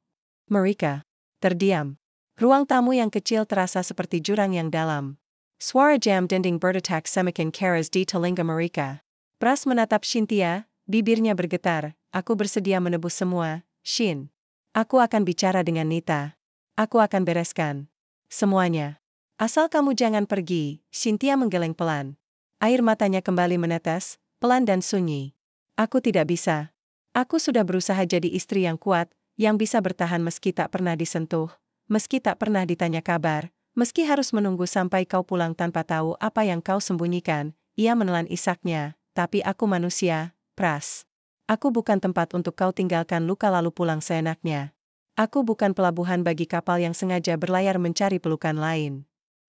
Mereka terdiam. Ruang tamu yang kecil terasa seperti jurang yang dalam. Suara jam dinding berdetak semakin keras di telinga mereka. Pras menatap Cynthia, bibirnya bergetar. Aku bersedia menebus semua, Shin. Aku akan bicara dengan Nita. Aku akan bereskan semuanya. Asal kamu jangan pergi, Cynthia menggeleng pelan. Air matanya kembali menetes, pelan dan sunyi. Aku tidak bisa. Aku sudah berusaha jadi istri yang kuat, yang bisa bertahan meski tak pernah disentuh, meski tak pernah ditanya kabar. Meski harus menunggu sampai kau pulang tanpa tahu apa yang kau sembunyikan, ia menelan isaknya, tapi aku manusia, Pras. Aku bukan tempat untuk kau tinggalkan luka lalu pulang seenaknya. Aku bukan pelabuhan bagi kapal yang sengaja berlayar mencari pelukan lain.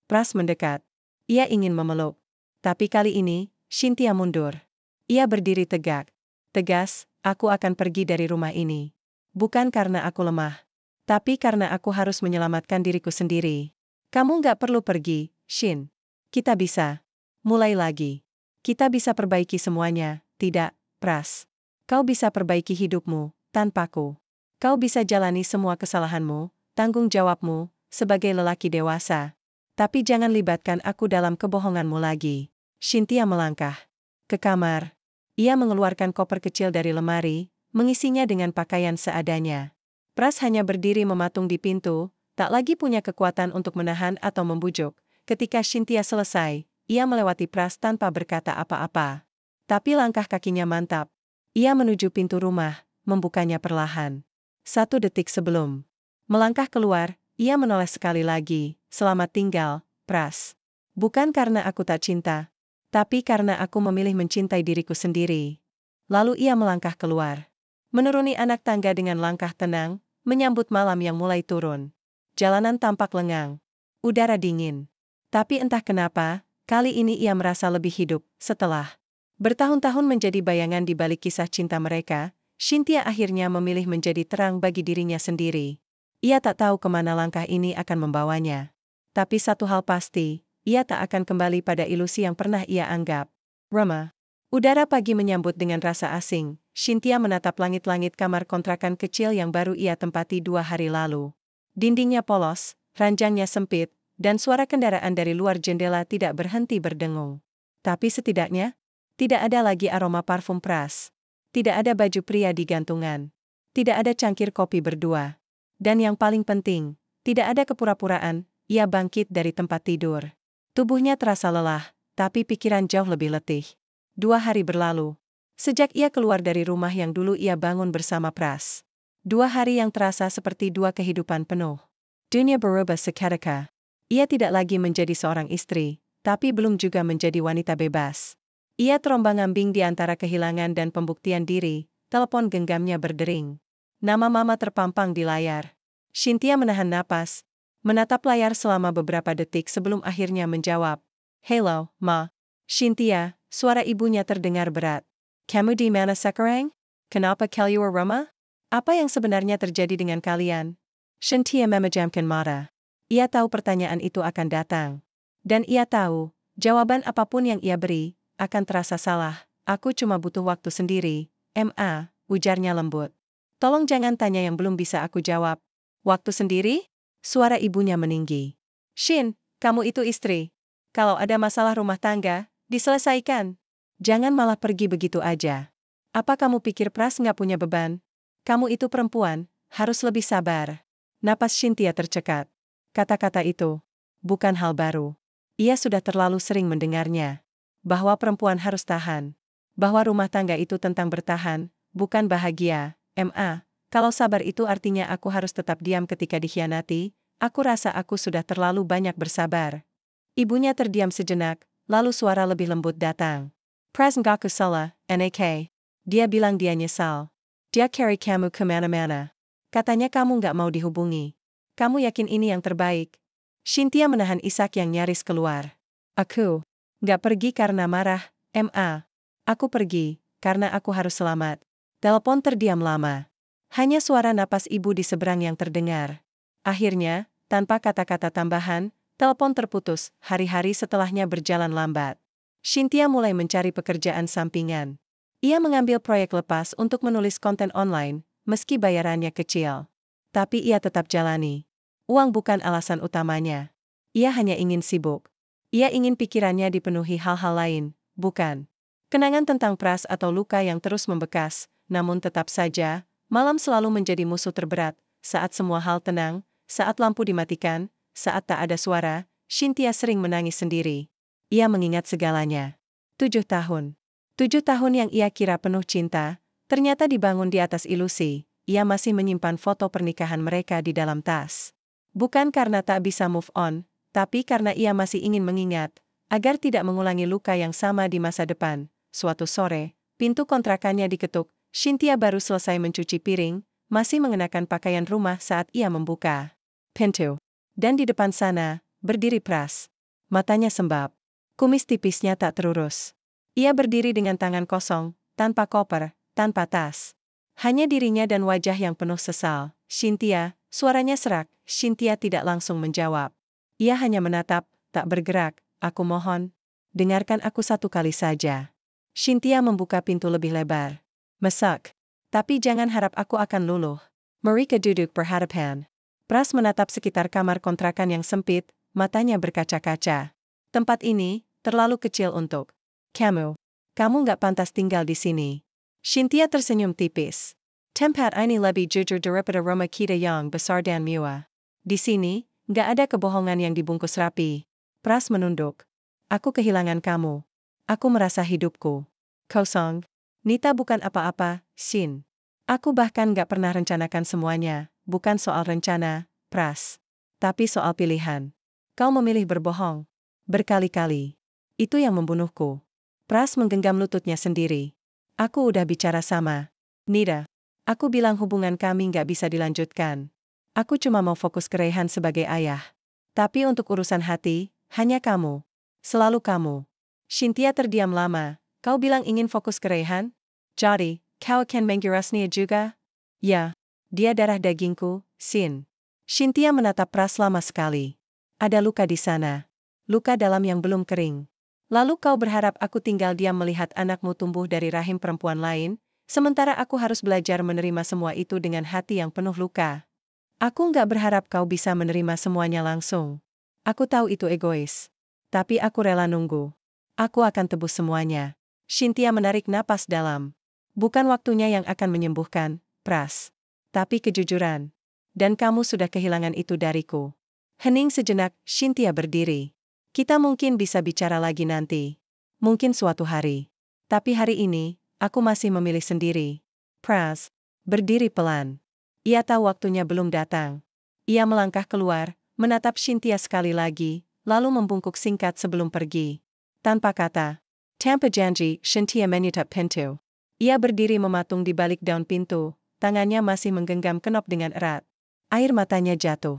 Pras mendekat. Ia ingin memeluk. Tapi kali ini, Cynthia mundur. Ia berdiri tegak. Tegas, aku akan pergi dari rumah ini. Bukan karena aku lemah. Tapi karena aku harus menyelamatkan diriku sendiri. Kamu nggak perlu pergi, Shin. Kita bisa mulai lagi. Kita bisa perbaiki semuanya, tidak, Pras. Kau bisa perbaiki hidupmu, tanpaku. Kau bisa jalani semua kesalahanmu, tanggung jawabmu, sebagai lelaki dewasa. Tapi jangan libatkan aku dalam kebohonganmu lagi. Cynthia melangkah ke kamar. Ia mengeluarkan koper kecil dari lemari, mengisinya dengan pakaian seadanya. Pras hanya berdiri mematung di pintu, tak lagi punya kekuatan untuk menahan atau membujuk. Ketika Cynthia selesai, ia melewati Pras tanpa berkata apa-apa. Tapi langkah kakinya mantap. Ia menuju pintu rumah, membukanya perlahan. 1 detik sebelum melangkah keluar, ia menoleh sekali lagi, selamat tinggal, Pras. Bukan karena aku tak cinta, tapi karena aku memilih mencintai diriku sendiri. Lalu ia melangkah keluar. Menuruni anak tangga dengan langkah tenang, menyambut malam yang mulai turun. Jalanan tampak lengang. Udara dingin. Tapi entah kenapa, kali ini ia merasa lebih hidup. Setelah bertahun-tahun menjadi bayangan di balik kisah cinta mereka, Cynthia akhirnya memilih menjadi terang bagi dirinya sendiri. Ia tak tahu kemana langkah ini akan membawanya. Tapi satu hal pasti, ia tak akan kembali pada ilusi yang pernah ia anggap remeh. Udara pagi menyambut dengan rasa asing. Cynthia menatap langit-langit kamar kontrakan kecil yang baru ia tempati 2 hari lalu. Dindingnya polos, ranjangnya sempit, dan suara kendaraan dari luar jendela tidak berhenti berdengung. Tapi setidaknya, tidak ada lagi aroma parfum Pras. Tidak ada baju pria di gantungan. Tidak ada cangkir kopi berdua. Dan yang paling penting, tidak ada kepura-puraan, ia bangkit dari tempat tidur. Tubuhnya terasa lelah, tapi pikiran jauh lebih letih. 2 hari berlalu. Sejak ia keluar dari rumah yang dulu ia bangun bersama Pras. 2 hari yang terasa seperti 2 kehidupan penuh. Dunia berubah seketika. Ia tidak lagi menjadi seorang istri, tapi belum juga menjadi wanita bebas. Ia terombang-ambing di antara kehilangan dan pembuktian diri. Telepon genggamnya berdering. Nama mama terpampang di layar. Cynthia menahan napas, menatap layar selama beberapa detik sebelum akhirnya menjawab. "Hello, Ma." Cynthia, suara ibunya terdengar berat. "Kamu di mana sekarang? Kenapa keluar rumah? Apa yang sebenarnya terjadi dengan kalian?" Cynthia memejamkan mata. Ia tahu pertanyaan itu akan datang. Dan ia tahu, jawaban apapun yang ia beri, akan terasa salah. "Aku cuma butuh waktu sendiri, Ma," ujarnya lembut. "Tolong jangan tanya yang belum bisa aku jawab." "Waktu sendiri?" Suara ibunya meninggi. "Shin, kamu itu istri. Kalau ada masalah rumah tangga, diselesaikan. Jangan malah pergi begitu aja. Apa kamu pikir Pras nggak punya beban? Kamu itu perempuan, harus lebih sabar." Napas Cynthia tercekat. Kata-kata itu bukan hal baru. Ia sudah terlalu sering mendengarnya. Bahwa perempuan harus tahan. Bahwa rumah tangga itu tentang bertahan, bukan bahagia. "Ma, kalau sabar itu artinya aku harus tetap diam ketika dikhianati, aku rasa aku sudah terlalu banyak bersabar." Ibunya terdiam sejenak, lalu suara lebih lembut datang. "Pras nggak salah, Nak. Dia bilang dia nyesal. Dia carry kamu kemana-mana. Katanya kamu nggak mau dihubungi. Kamu yakin ini yang terbaik?" Cynthia menahan isak yang nyaris keluar. "Aku nggak pergi karena marah, Ma. Aku pergi karena aku harus selamat." Telepon terdiam lama. Hanya suara napas ibu di seberang yang terdengar. Akhirnya, tanpa kata-kata tambahan, telepon terputus. Hari-hari setelahnya berjalan lambat. Cynthia mulai mencari pekerjaan sampingan. Ia mengambil proyek lepas untuk menulis konten online, meski bayarannya kecil. Tapi ia tetap jalani. Uang bukan alasan utamanya. Ia hanya ingin sibuk. Ia ingin pikirannya dipenuhi hal-hal lain, bukan kenangan tentang Pras atau luka yang terus membekas. Namun tetap saja, malam selalu menjadi musuh terberat. Saat semua hal tenang, saat lampu dimatikan, saat tak ada suara, Cynthia sering menangis sendiri. Ia mengingat segalanya. 7 tahun. 7 tahun yang ia kira penuh cinta, ternyata dibangun di atas ilusi. Ia masih menyimpan foto pernikahan mereka di dalam tas. Bukan karena tak bisa move on, tapi karena ia masih ingin mengingat, agar tidak mengulangi luka yang sama di masa depan. Suatu sore, pintu kontrakannya diketuk. Cynthia baru selesai mencuci piring, masih mengenakan pakaian rumah saat ia membuka pintu. Dan di depan sana, berdiri Pras. Matanya sembab. Kumis tipisnya tak terurus. Ia berdiri dengan tangan kosong, tanpa koper, tanpa tas. Hanya dirinya dan wajah yang penuh sesal. "Cynthia," suaranya serak. Cynthia tidak langsung menjawab. Ia hanya menatap, tak bergerak. "Aku mohon, dengarkan aku satu kali saja." Cynthia membuka pintu lebih lebar. "Mesak. Tapi jangan harap aku akan luluh." Mereka duduk berhadapan. Pras menatap sekitar kamar kontrakan yang sempit, matanya berkaca-kaca. "Tempat ini terlalu kecil untuk kamu. Kamu nggak pantas tinggal di sini." Cynthia tersenyum tipis. "Tempat ini lebih jujur daripada rumah kita yang besar dan mewah. Di sini, nggak ada kebohongan yang dibungkus rapi." Pras menunduk. "Aku kehilangan kamu. Aku merasa hidupku kosong. Nita bukan apa-apa, Shin. Aku bahkan nggak pernah rencanakan semuanya. Bukan soal rencana, Pras. Tapi soal pilihan. Kau memilih berbohong. Berkali-kali. Itu yang membunuhku." Pras menggenggam lututnya sendiri. "Aku udah bicara sama Nita. Aku bilang hubungan kami nggak bisa dilanjutkan. Aku cuma mau fokus ke Rehan sebagai ayah. Tapi untuk urusan hati, hanya kamu. Selalu kamu." Cynthia terdiam lama. "Kau bilang ingin fokus ke Rehan? Jadi, kau akan menggirasnya juga?" "Ya. Dia darah dagingku, Sin." Cynthia menatap Pras lama sekali. "Ada luka di sana. Luka dalam yang belum kering. Lalu kau berharap aku tinggal diam melihat anakmu tumbuh dari rahim perempuan lain, sementara aku harus belajar menerima semua itu dengan hati yang penuh luka. Aku nggak berharap kau bisa menerima semuanya langsung. Aku tahu itu egois. Tapi aku rela nunggu. Aku akan tebus semuanya." Cynthia menarik napas dalam. "Bukan waktunya yang akan menyembuhkan, Pras. Tapi kejujuran. Dan kamu sudah kehilangan itu dariku." Hening sejenak, Cynthia berdiri. "Kita mungkin bisa bicara lagi nanti. Mungkin suatu hari. Tapi hari ini, aku masih memilih sendiri." Pras berdiri pelan. Ia tahu waktunya belum datang. Ia melangkah keluar, menatap Cynthia sekali lagi, lalu membungkuk singkat sebelum pergi. Tanpa kata. Tanpa janji, Cynthia menutup pintu. Ia berdiri mematung di balik daun pintu, tangannya masih menggenggam kenop dengan erat. Air matanya jatuh.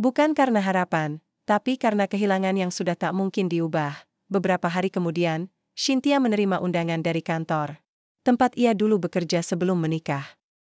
Bukan karena harapan, tapi karena kehilangan yang sudah tak mungkin diubah. Beberapa hari kemudian, Cynthia menerima undangan dari kantor tempat ia dulu bekerja sebelum menikah.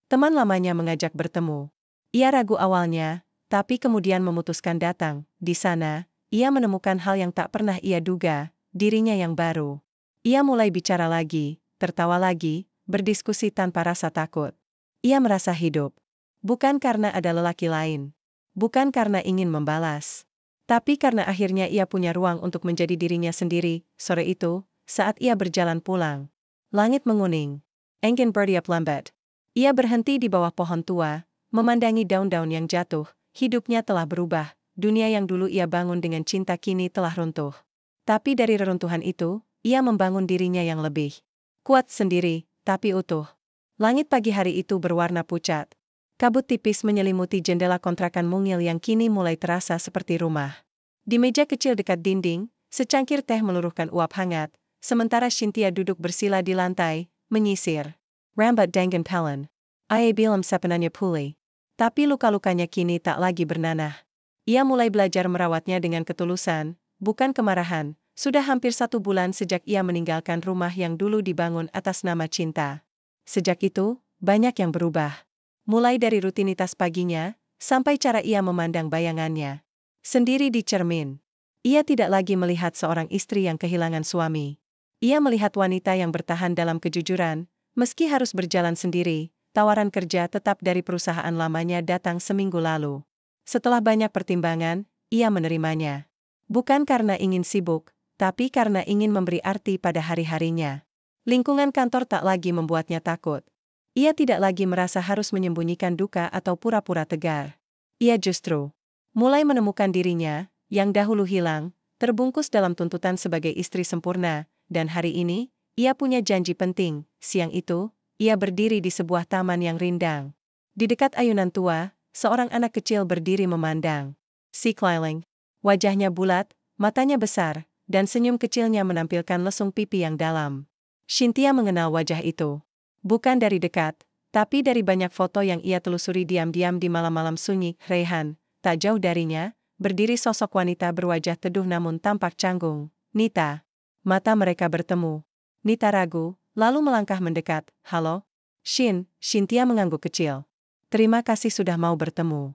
Teman lamanya mengajak bertemu. Ia ragu awalnya, tapi kemudian memutuskan datang. Di sana, ia menemukan hal yang tak pernah ia duga, dirinya yang baru. Ia mulai bicara lagi, tertawa lagi, berdiskusi tanpa rasa takut. Ia merasa hidup. Bukan karena ada lelaki lain. Bukan karena ingin membalas. Tapi karena akhirnya ia punya ruang untuk menjadi dirinya sendiri. Sore itu, saat ia berjalan pulang, langit menguning. Angin bertiup lambat. Ia berhenti di bawah pohon tua, memandangi daun-daun yang jatuh. Hidupnya telah berubah. Dunia yang dulu ia bangun dengan cinta kini telah runtuh. Tapi dari reruntuhan itu, ia membangun dirinya yang lebih kuat sendiri, tapi utuh. Langit pagi hari itu berwarna pucat. Kabut tipis menyelimuti jendela kontrakan mungil yang kini mulai terasa seperti rumah. Di meja kecil dekat dinding, secangkir teh meluruhkan uap hangat, sementara Cynthia duduk bersila di lantai, menyisir. Rambat dangan pelan. Ia bilam sepenanya pulih. Tapi luka-lukanya kini tak lagi bernanah. Ia mulai belajar merawatnya dengan ketulusan, bukan kemarahan. Sudah hampir 1 bulan sejak ia meninggalkan rumah yang dulu dibangun atas nama cinta. Sejak itu, banyak yang berubah. Mulai dari rutinitas paginya, sampai cara ia memandang bayangannya sendiri di cermin. Ia tidak lagi melihat seorang istri yang kehilangan suami. Ia melihat wanita yang bertahan dalam kejujuran, meski harus berjalan sendiri. Tawaran kerja tetap dari perusahaan lamanya datang seminggu lalu. Setelah banyak pertimbangan, ia menerimanya. Bukan karena ingin sibuk, tapi karena ingin memberi arti pada hari-harinya. Lingkungan kantor tak lagi membuatnya takut. Ia tidak lagi merasa harus menyembunyikan duka atau pura-pura tegar. Ia justru mulai menemukan dirinya, yang dahulu hilang, terbungkus dalam tuntutan sebagai istri sempurna, dan hari ini, ia punya janji penting. Siang itu, ia berdiri di sebuah taman yang rindang. Di dekat ayunan tua, seorang anak kecil berdiri memandang. Si Kleiling. Wajahnya bulat, matanya besar, dan senyum kecilnya menampilkan lesung pipi yang dalam. Cynthia mengenal wajah itu. Bukan dari dekat, tapi dari banyak foto yang ia telusuri diam-diam di malam-malam sunyi. Rayhan, tak jauh darinya, berdiri sosok wanita berwajah teduh namun tampak canggung. Nita. Mata mereka bertemu. Nita ragu, lalu melangkah mendekat. Halo? Cynthia mengangguk kecil. Terima kasih sudah mau bertemu.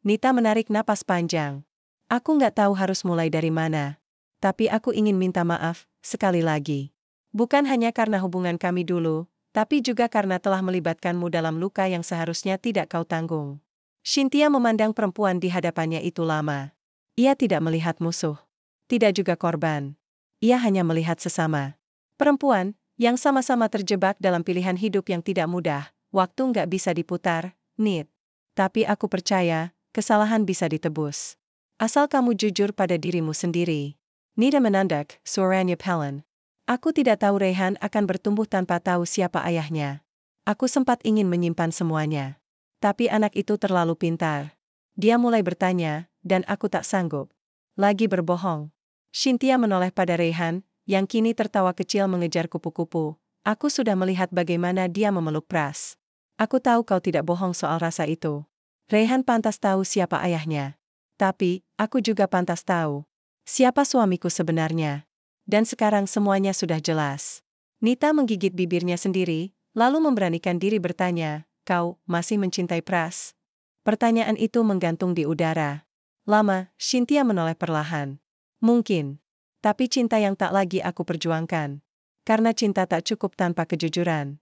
Nita menarik napas panjang. Aku nggak tahu harus mulai dari mana. Tapi aku ingin minta maaf, sekali lagi. Bukan hanya karena hubungan kami dulu, tapi juga karena telah melibatkanmu dalam luka yang seharusnya tidak kau tanggung. Cynthia memandang perempuan di hadapannya itu lama. Ia tidak melihat musuh. Tidak juga korban. Ia hanya melihat sesama perempuan, yang sama-sama terjebak dalam pilihan hidup yang tidak mudah. Waktu nggak bisa diputar, Nit. Tapi aku percaya, kesalahan bisa ditebus. Asal kamu jujur pada dirimu sendiri. Nida menandak, suaranya pelan. Aku tidak tahu Rayhan akan bertumbuh tanpa tahu siapa ayahnya. Aku sempat ingin menyimpan semuanya. Tapi anak itu terlalu pintar. Dia mulai bertanya, dan aku tak sanggup lagi berbohong. Cynthia menoleh pada Rayhan, yang kini tertawa kecil mengejar kupu-kupu. Aku sudah melihat bagaimana dia memeluk Pras. Aku tahu kau tidak bohong soal rasa itu. Rayhan pantas tahu siapa ayahnya. Tapi, aku juga pantas tahu siapa suamiku sebenarnya. Dan sekarang semuanya sudah jelas. Nita menggigit bibirnya sendiri, lalu memberanikan diri bertanya, kau masih mencintai Pras? Pertanyaan itu menggantung di udara. Lama, Cynthia menoleh perlahan. Mungkin. Tapi cinta yang tak lagi aku perjuangkan. Karena cinta tak cukup tanpa kejujuran.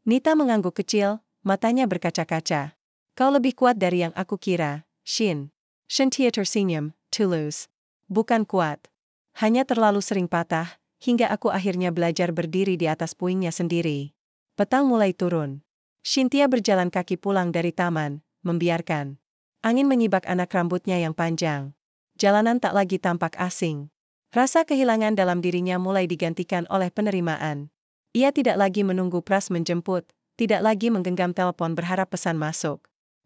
Nita mengangguk kecil, matanya berkaca-kaca. Kau lebih kuat dari yang aku kira, Cynthia tersenyum, tulus. Bukan kuat. Hanya terlalu sering patah, hingga aku akhirnya belajar berdiri di atas puingnya sendiri. Petang mulai turun. Cynthia berjalan kaki pulang dari taman, membiarkan angin menyibak anak rambutnya yang panjang. Jalanan tak lagi tampak asing. Rasa kehilangan dalam dirinya mulai digantikan oleh penerimaan. Ia tidak lagi menunggu Pras menjemput, tidak lagi menggenggam telepon berharap pesan masuk.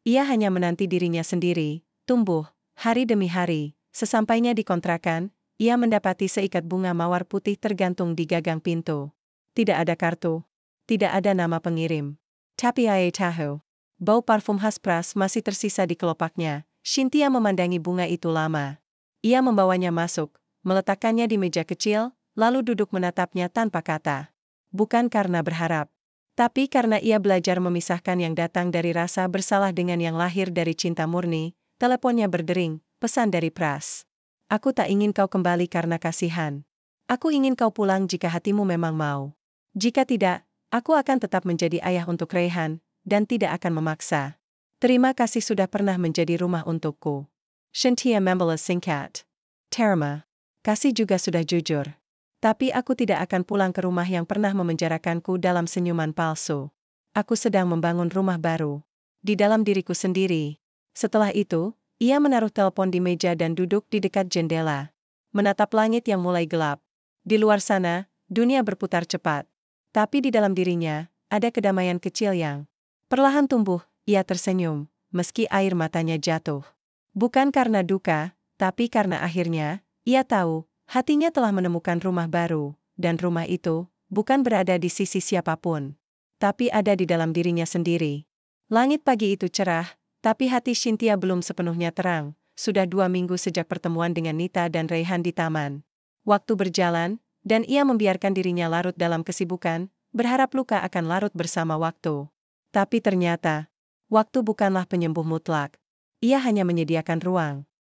Ia hanya menanti dirinya sendiri, tumbuh, hari demi hari. Sesampainya di kontrakan, ia mendapati seikat bunga mawar putih tergantung di gagang pintu. Tidak ada kartu. Tidak ada nama pengirim. Tapi ia tahu. Bau parfum khas Pras masih tersisa di kelopaknya. Cynthia memandangi bunga itu lama. Ia membawanya masuk, meletakkannya di meja kecil, lalu duduk menatapnya tanpa kata. Bukan karena berharap, tapi karena ia belajar memisahkan yang datang dari rasa bersalah dengan yang lahir dari cinta murni. Teleponnya berdering, pesan dari Pras. Aku tak ingin kau kembali karena kasihan. Aku ingin kau pulang jika hatimu memang mau. Jika tidak, aku akan tetap menjadi ayah untuk Rayhan, dan tidak akan memaksa. Terima kasih sudah pernah menjadi rumah untukku. Cynthia membalas singkat. Terima kasih juga sudah jujur. Tapi aku tidak akan pulang ke rumah yang pernah memenjarakanku dalam senyuman palsu. Aku sedang membangun rumah baru. Di dalam diriku sendiri. Setelah itu, ia menaruh telepon di meja dan duduk di dekat jendela. Menatap langit yang mulai gelap. Di luar sana, dunia berputar cepat. Tapi di dalam dirinya, ada kedamaian kecil yang perlahan tumbuh. Ia tersenyum, meski air matanya jatuh. Bukan karena duka, tapi karena akhirnya, ia tahu, hatinya telah menemukan rumah baru, dan rumah itu bukan berada di sisi siapapun, tapi ada di dalam dirinya sendiri. Langit pagi itu cerah, tapi hati Cynthia belum sepenuhnya terang. Sudah 2 minggu sejak pertemuan dengan Nita dan Rayhan di taman. Waktu berjalan, dan ia membiarkan dirinya larut dalam kesibukan, berharap luka akan larut bersama waktu. Tapi ternyata, waktu bukanlah penyembuh mutlak. Ia hanya menyediakan ruang.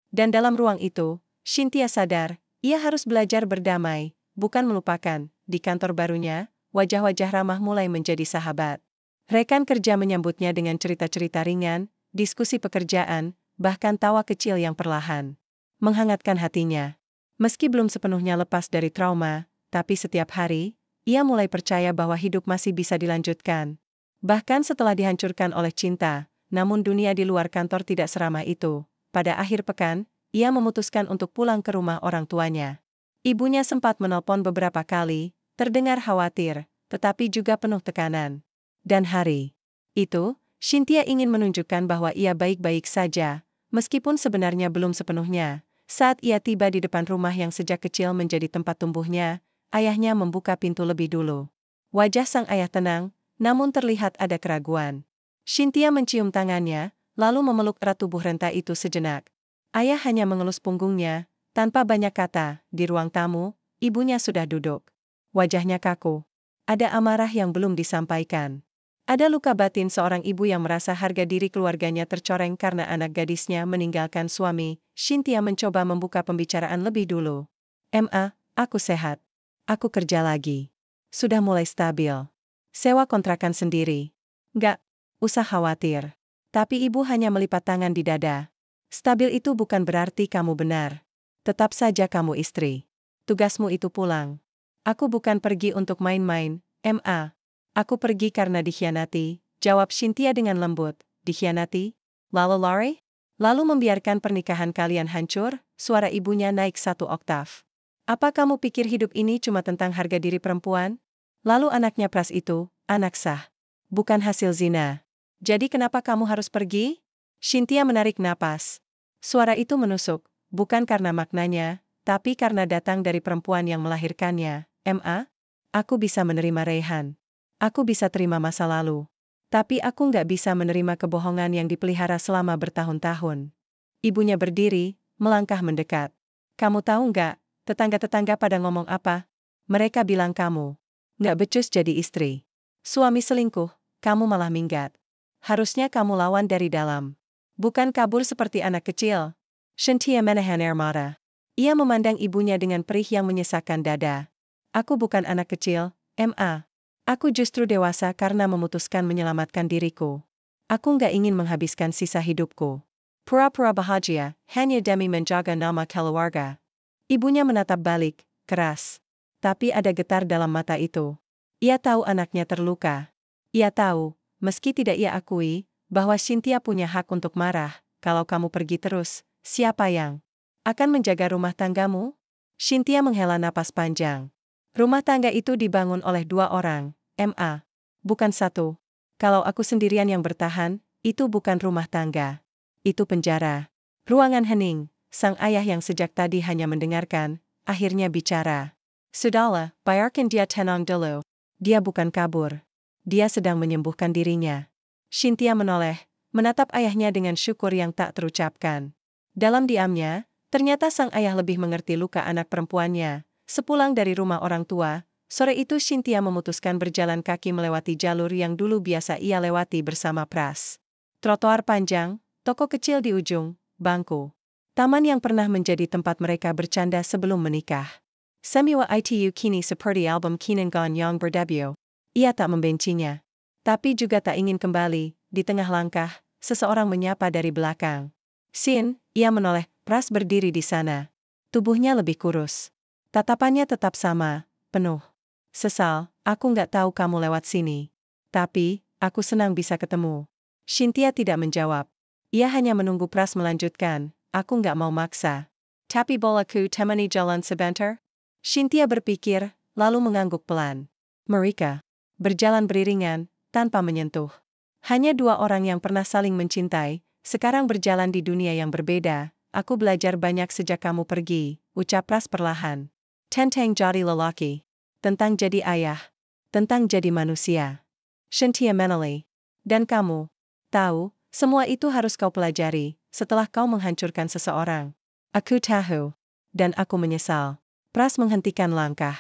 Dan dalam ruang itu, Cynthia sadar, ia harus belajar berdamai, bukan melupakan. Di kantor barunya, wajah-wajah ramah mulai menjadi sahabat. Rekan kerja menyambutnya dengan cerita-cerita ringan, diskusi pekerjaan, bahkan tawa kecil yang perlahan menghangatkan hatinya. Meski belum sepenuhnya lepas dari trauma, tapi setiap hari, ia mulai percaya bahwa hidup masih bisa dilanjutkan. Bahkan setelah dihancurkan oleh cinta, namun dunia di luar kantor tidak seramah itu. Pada akhir pekan, ia memutuskan untuk pulang ke rumah orang tuanya. Ibunya sempat menelpon beberapa kali, terdengar khawatir, tetapi juga penuh tekanan. Dan hari itu, Cynthia ingin menunjukkan bahwa ia baik-baik saja, meskipun sebenarnya belum sepenuhnya. Saat ia tiba di depan rumah yang sejak kecil menjadi tempat tumbuhnya, ayahnya membuka pintu lebih dulu. Wajah sang ayah tenang, namun terlihat ada keraguan. Cynthia mencium tangannya, lalu memeluk erat tubuh renta itu sejenak. Ayah hanya mengelus punggungnya, tanpa banyak kata. Di ruang tamu, ibunya sudah duduk. Wajahnya kaku. Ada amarah yang belum disampaikan. Ada luka batin seorang ibu yang merasa harga diri keluarganya tercoreng karena anak gadisnya meninggalkan suami. Cynthia mencoba membuka pembicaraan lebih dulu. Aku sehat. Aku kerja lagi. Sudah mulai stabil. Sewa kontrakan sendiri. Nggak usah khawatir. Tapi ibu hanya melipat tangan di dada. Stabil itu bukan berarti kamu benar. Tetap saja kamu istri. Tugasmu itu pulang. Aku bukan pergi untuk main-main, Aku pergi karena dikhianati, jawab Cynthia dengan lembut. Dikhianati? Lalu lari? Lalu membiarkan pernikahan kalian hancur? Suara ibunya naik 1 oktav. Apa kamu pikir hidup ini cuma tentang harga diri perempuan? Lalu anaknya Pras itu, anak sah. Bukan hasil zina. Jadi kenapa kamu harus pergi? Cynthia menarik napas. Suara itu menusuk, bukan karena maknanya, tapi karena datang dari perempuan yang melahirkannya. Aku bisa menerima Rayhan. Aku bisa terima masa lalu. Tapi aku nggak bisa menerima kebohongan yang dipelihara selama bertahun-tahun. Ibunya berdiri, melangkah mendekat. Kamu tahu nggak, tetangga-tetangga pada ngomong apa? Mereka bilang kamu nggak becus jadi istri. Suami selingkuh, kamu malah minggat. Harusnya kamu lawan dari dalam. Bukan kabur seperti anak kecil. Cynthia menahan air mata. Ia memandang ibunya dengan perih yang menyesakkan dada. Aku bukan anak kecil, Aku justru dewasa karena memutuskan menyelamatkan diriku. Aku nggak ingin menghabiskan sisa hidupku pura-pura bahagia, hanya demi menjaga nama keluarga. Ibunya menatap balik, keras. Tapi ada getar dalam mata itu. Ia tahu anaknya terluka. Ia tahu, meski tidak ia akui, bahwa Cynthia punya hak untuk marah. Kalau kamu pergi terus, siapa yang akan menjaga rumah tanggamu? Cynthia menghela napas panjang. Rumah tangga itu dibangun oleh 2 orang, bukan 1. Kalau aku sendirian yang bertahan, itu bukan rumah tangga. Itu penjara. Ruangan hening, sang ayah yang sejak tadi hanya mendengarkan, akhirnya bicara. Sudahlah, biarkan dia tenang dulu. Dia bukan kabur. Dia sedang menyembuhkan dirinya. Cynthia menoleh, menatap ayahnya dengan syukur yang tak terucapkan. Dalam diamnya, ternyata sang ayah lebih mengerti luka anak perempuannya. Sepulang dari rumah orang tua, sore itu Cynthia memutuskan berjalan kaki melewati jalur yang dulu biasa ia lewati bersama Pras. Trotoar panjang, toko kecil di ujung, bangku. Taman yang pernah menjadi tempat mereka bercanda sebelum menikah. Semua itu kini seperti album kenangan yang berdebut. Ia tak membencinya. Tapi juga tak ingin kembali. Di tengah langkah, seseorang menyapa dari belakang. Sin, ia menoleh. Pras berdiri di sana. Tubuhnya lebih kurus. Tatapannya tetap sama, penuh. Sesal, aku nggak tahu kamu lewat sini. Tapi, aku senang bisa ketemu. Cynthia tidak menjawab. Ia hanya menunggu Pras melanjutkan. Aku nggak mau maksa. Tapi bolaku temani jalan sebentar? Cynthia berpikir, lalu mengangguk pelan. Mereka berjalan beriringan, tanpa menyentuh. Hanya dua orang yang pernah saling mencintai, sekarang berjalan di dunia yang berbeda. Aku belajar banyak sejak kamu pergi, ucap Pras perlahan. Tentang jadi lelaki. Tentang jadi ayah. Tentang jadi manusia. Cynthia menoleh. Dan kamu tahu, semua itu harus kau pelajari, setelah kau menghancurkan seseorang. Aku tahu. Dan aku menyesal. Pras menghentikan langkah.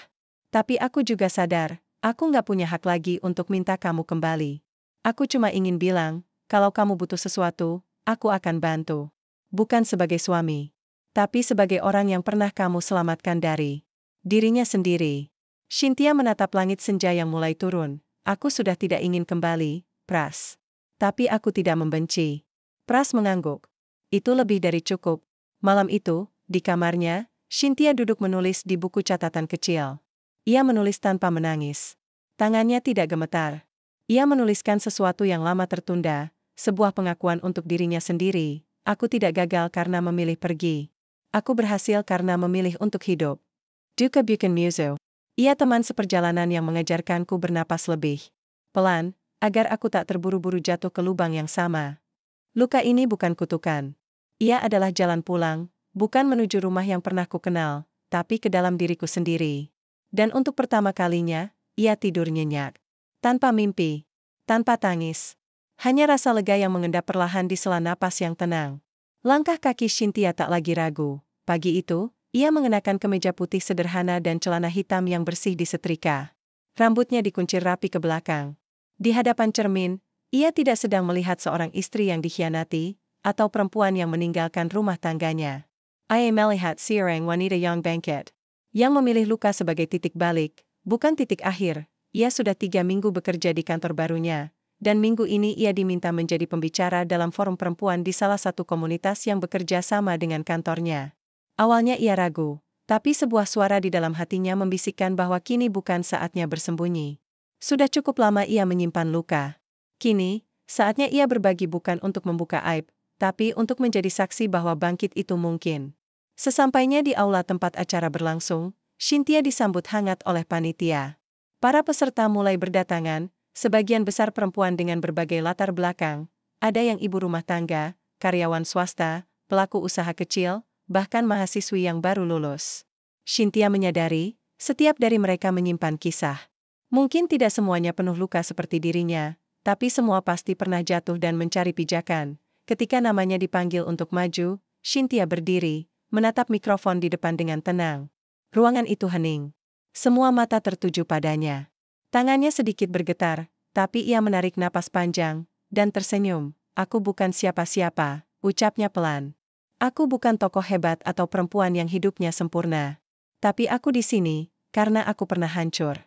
Tapi aku juga sadar, aku nggak punya hak lagi untuk minta kamu kembali. Aku cuma ingin bilang, kalau kamu butuh sesuatu, aku akan bantu. Bukan sebagai suami. Tapi sebagai orang yang pernah kamu selamatkan dari dirinya sendiri. Cynthia menatap langit senja yang mulai turun. Aku sudah tidak ingin kembali, Pras. Tapi aku tidak membenci. Pras mengangguk. Itu lebih dari cukup. Malam itu, di kamarnya, Cynthia duduk menulis di buku catatan kecil. Ia menulis tanpa menangis. Tangannya tidak gemetar. Ia menuliskan sesuatu yang lama tertunda, sebuah pengakuan untuk dirinya sendiri. Aku tidak gagal karena memilih pergi. Aku berhasil karena memilih untuk hidup. Duka bukan musuh. Ia teman seperjalanan yang mengajarkanku bernapas lebih pelan, agar aku tak terburu-buru jatuh ke lubang yang sama. Luka ini bukan kutukan. Ia adalah jalan pulang. Bukan menuju rumah yang pernah ku kenal, tapi ke dalam diriku sendiri. Dan untuk pertama kalinya, ia tidur nyenyak. Tanpa mimpi. Tanpa tangis. Hanya rasa lega yang mengendap perlahan di sela napas yang tenang. Langkah kaki Cynthia tak lagi ragu. Pagi itu, ia mengenakan kemeja putih sederhana dan celana hitam yang bersih disetrika. Rambutnya dikuncir rapi ke belakang. Di hadapan cermin, ia tidak sedang melihat seorang istri yang dikhianati, atau perempuan yang meninggalkan rumah tangganya. Ia melihat seorang wanita yang bangkit. Yang memilih luka sebagai titik balik, bukan titik akhir. Ia sudah 3 minggu bekerja di kantor barunya, dan minggu ini ia diminta menjadi pembicara dalam forum perempuan di salah satu komunitas yang bekerja sama dengan kantornya. Awalnya ia ragu, tapi sebuah suara di dalam hatinya membisikkan bahwa kini bukan saatnya bersembunyi. Sudah cukup lama ia menyimpan luka. Kini, saatnya ia berbagi bukan untuk membuka aib, tapi untuk menjadi saksi bahwa bangkit itu mungkin. Sesampainya di aula tempat acara berlangsung, Cynthia disambut hangat oleh panitia. Para peserta mulai berdatangan, sebagian besar perempuan dengan berbagai latar belakang, ada yang ibu rumah tangga, karyawan swasta, pelaku usaha kecil, bahkan mahasiswi yang baru lulus. Cynthia menyadari, setiap dari mereka menyimpan kisah. Mungkin tidak semuanya penuh luka seperti dirinya, tapi semua pasti pernah jatuh dan mencari pijakan. Ketika namanya dipanggil untuk maju, Cynthia berdiri, menatap mikrofon di depan dengan tenang. Ruangan itu hening. Semua mata tertuju padanya. Tangannya sedikit bergetar, tapi ia menarik napas panjang, dan tersenyum. Aku bukan siapa-siapa, ucapnya pelan. Aku bukan tokoh hebat atau perempuan yang hidupnya sempurna. Tapi aku di sini, karena aku pernah hancur.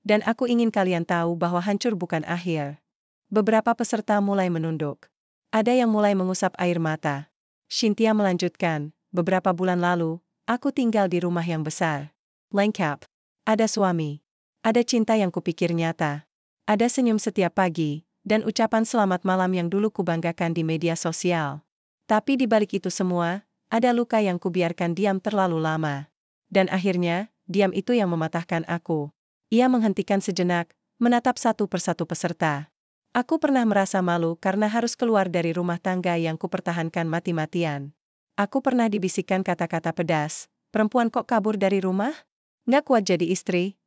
Dan aku ingin kalian tahu bahwa hancur bukan akhir. Beberapa peserta mulai menunduk. Ada yang mulai mengusap air mata. Cynthia melanjutkan, beberapa bulan lalu, aku tinggal di rumah yang besar. Lengkap. Ada suami. Ada cinta yang kupikir nyata. Ada senyum setiap pagi, dan ucapan selamat malam yang dulu kubanggakan di media sosial. Tapi di balik itu semua, ada luka yang kubiarkan diam terlalu lama. Dan akhirnya, diam itu yang mematahkan aku. Ia menghentikan sejenak, menatap satu persatu peserta. Aku pernah merasa malu karena harus keluar dari rumah tangga yang kupertahankan mati-matian. Aku pernah dibisikkan kata-kata pedas, perempuan kok kabur dari rumah? Nggak kuat jadi istri.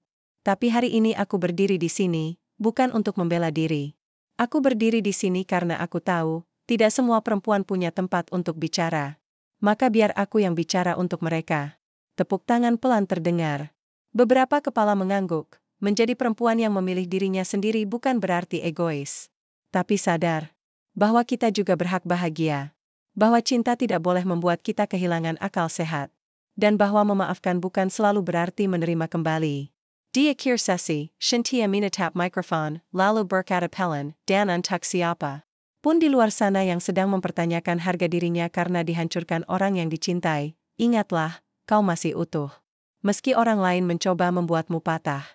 Tapi hari ini aku berdiri di sini, bukan untuk membela diri. Aku berdiri di sini karena aku tahu, tidak semua perempuan punya tempat untuk bicara. Maka biar aku yang bicara untuk mereka. Tepuk tangan pelan terdengar. Beberapa kepala mengangguk. Menjadi perempuan yang memilih dirinya sendiri bukan berarti egois. Tapi sadar bahwa kita juga berhak bahagia. Bahwa cinta tidak boleh membuat kita kehilangan akal sehat. Dan bahwa memaafkan bukan selalu berarti menerima kembali. Di akhir sesi, Cynthia menatap mikrofon, lalu berkata pelan, dan untuk siapa pun di luar sana yang sedang mempertanyakan harga dirinya karena dihancurkan orang yang dicintai, ingatlah, kau masih utuh. Meski orang lain mencoba membuatmu patah.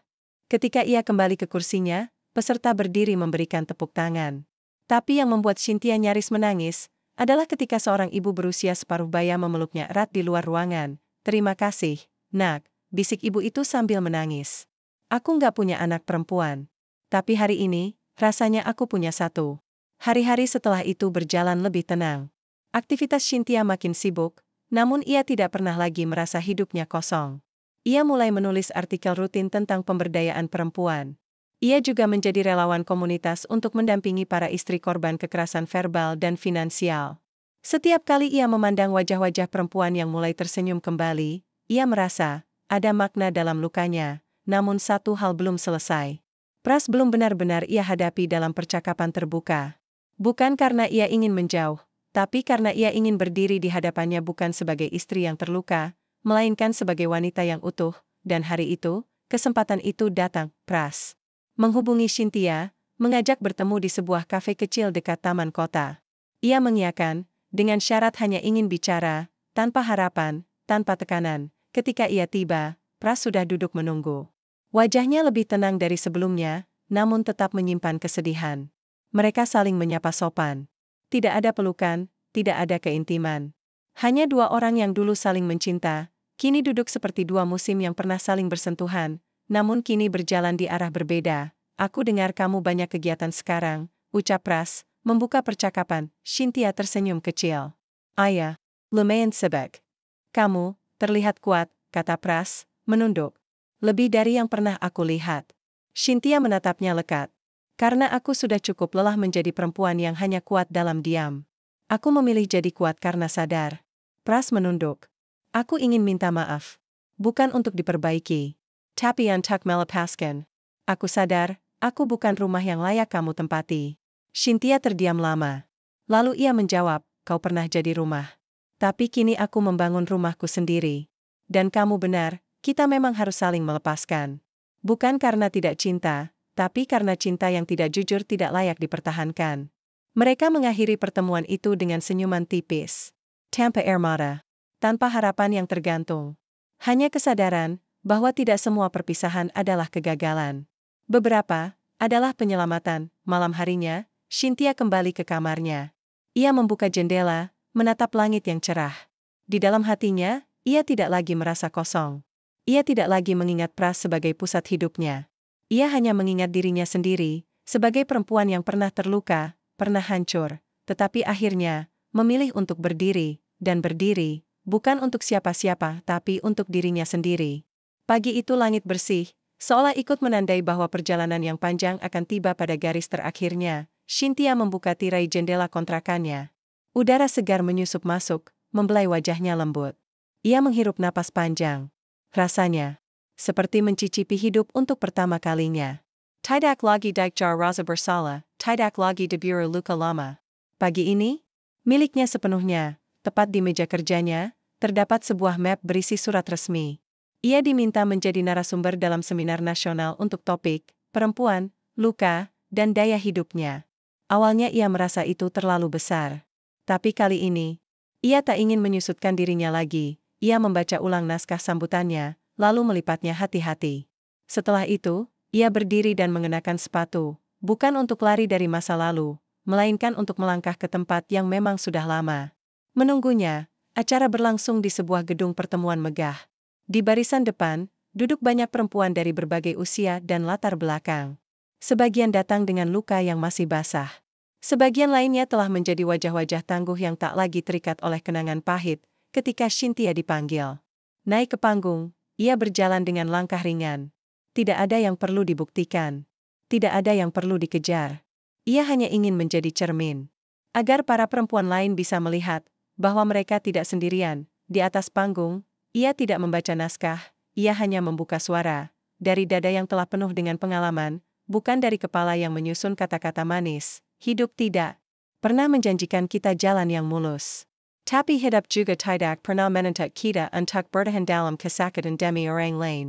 Ketika ia kembali ke kursinya, peserta berdiri memberikan tepuk tangan. Tapi yang membuat Cynthia nyaris menangis, adalah ketika seorang ibu berusia separuh baya memeluknya erat di luar ruangan. Terima kasih, nak, bisik ibu itu sambil menangis. Aku nggak punya anak perempuan. Tapi hari ini, rasanya aku punya satu. Hari-hari setelah itu berjalan lebih tenang. Aktivitas Cynthia makin sibuk, namun ia tidak pernah lagi merasa hidupnya kosong. Ia mulai menulis artikel rutin tentang pemberdayaan perempuan. Ia juga menjadi relawan komunitas untuk mendampingi para istri korban kekerasan verbal dan finansial. Setiap kali ia memandang wajah-wajah perempuan yang mulai tersenyum kembali, ia merasa ada makna dalam lukanya, namun satu hal belum selesai. Pras belum benar-benar ia hadapi dalam percakapan terbuka. Bukan karena ia ingin menjauh, tapi karena ia ingin berdiri di hadapannya bukan sebagai istri yang terluka, melainkan sebagai wanita yang utuh, dan hari itu, kesempatan itu datang. Pras menghubungi Cynthia, mengajak bertemu di sebuah kafe kecil dekat taman kota. Ia mengiyakan, dengan syarat hanya ingin bicara, tanpa harapan, tanpa tekanan. Ketika ia tiba, Pras sudah duduk menunggu. Wajahnya lebih tenang dari sebelumnya, namun tetap menyimpan kesedihan. Mereka saling menyapa sopan. Tidak ada pelukan, tidak ada keintiman. Hanya dua orang yang dulu saling mencinta, kini duduk seperti dua musim yang pernah saling bersentuhan, namun kini berjalan di arah berbeda. Aku dengar kamu banyak kegiatan sekarang, ucap Pras, membuka percakapan. Cynthia tersenyum kecil. Ayah, lumayan sibuk. Kamu terlihat kuat, kata Pras, menunduk. Lebih dari yang pernah aku lihat. Cynthia menatapnya lekat. Karena aku sudah cukup lelah menjadi perempuan yang hanya kuat dalam diam. Aku memilih jadi kuat karena sadar. Pras menunduk. Aku ingin minta maaf. Bukan untuk diperbaiki. Tapi untuk melepaskan. Aku sadar, aku bukan rumah yang layak kamu tempati. Cynthia terdiam lama. Lalu ia menjawab, kau pernah jadi rumah. Tapi kini aku membangun rumahku sendiri. Dan kamu benar, kita memang harus saling melepaskan. Bukan karena tidak cinta, tapi karena cinta yang tidak jujur tidak layak dipertahankan. Mereka mengakhiri pertemuan itu dengan senyuman tipis. Tanpa air mata. Tanpa harapan yang tergantung. Hanya kesadaran bahwa tidak semua perpisahan adalah kegagalan. Beberapa adalah penyelamatan. Malam harinya, Cynthia kembali ke kamarnya. Ia membuka jendela, menatap langit yang cerah. Di dalam hatinya, ia tidak lagi merasa kosong. Ia tidak lagi mengingat Pras sebagai pusat hidupnya. Ia hanya mengingat dirinya sendiri, sebagai perempuan yang pernah terluka, pernah hancur, tetapi akhirnya memilih untuk berdiri, dan berdiri, bukan untuk siapa-siapa tapi untuk dirinya sendiri. Pagi itu langit bersih, seolah ikut menandai bahwa perjalanan yang panjang akan tiba pada garis terakhirnya. Cynthia membuka tirai jendela kontrakannya. Udara segar menyusup masuk, membelai wajahnya lembut. Ia menghirup napas panjang. Rasanya seperti mencicipi hidup untuk pertama kalinya. Tidak lagi dikejar rasa bersalah, tidak lagi diburu luka lama. Pagi ini, miliknya sepenuhnya, tepat di meja kerjanya, terdapat sebuah map berisi surat resmi. Ia diminta menjadi narasumber dalam seminar nasional untuk topik perempuan, luka, dan daya hidupnya. Awalnya ia merasa itu terlalu besar. Tapi kali ini, ia tak ingin menyusutkan dirinya lagi. Ia membaca ulang naskah sambutannya, lalu melipatnya hati-hati. Setelah itu, ia berdiri dan mengenakan sepatu, bukan untuk lari dari masa lalu, melainkan untuk melangkah ke tempat yang memang sudah lama. Menunggunya, acara berlangsung di sebuah gedung pertemuan megah. Di barisan depan, duduk banyak perempuan dari berbagai usia dan latar belakang. Sebagian datang dengan luka yang masih basah. Sebagian lainnya telah menjadi wajah-wajah tangguh yang tak lagi terikat oleh kenangan pahit ketika Cynthia dipanggil. Naik ke panggung, ia berjalan dengan langkah ringan. Tidak ada yang perlu dibuktikan. Tidak ada yang perlu dikejar. Ia hanya ingin menjadi cermin. Agar para perempuan lain bisa melihat bahwa mereka tidak sendirian. Di atas panggung, ia tidak membaca naskah, ia hanya membuka suara. Dari dada yang telah penuh dengan pengalaman, bukan dari kepala yang menyusun kata-kata manis. Hidup tidak pernah menjanjikan kita jalan yang mulus. Tapi hidup juga tidak pernah menentak kita untuk bertahan dalam kesakitan demi orang lain.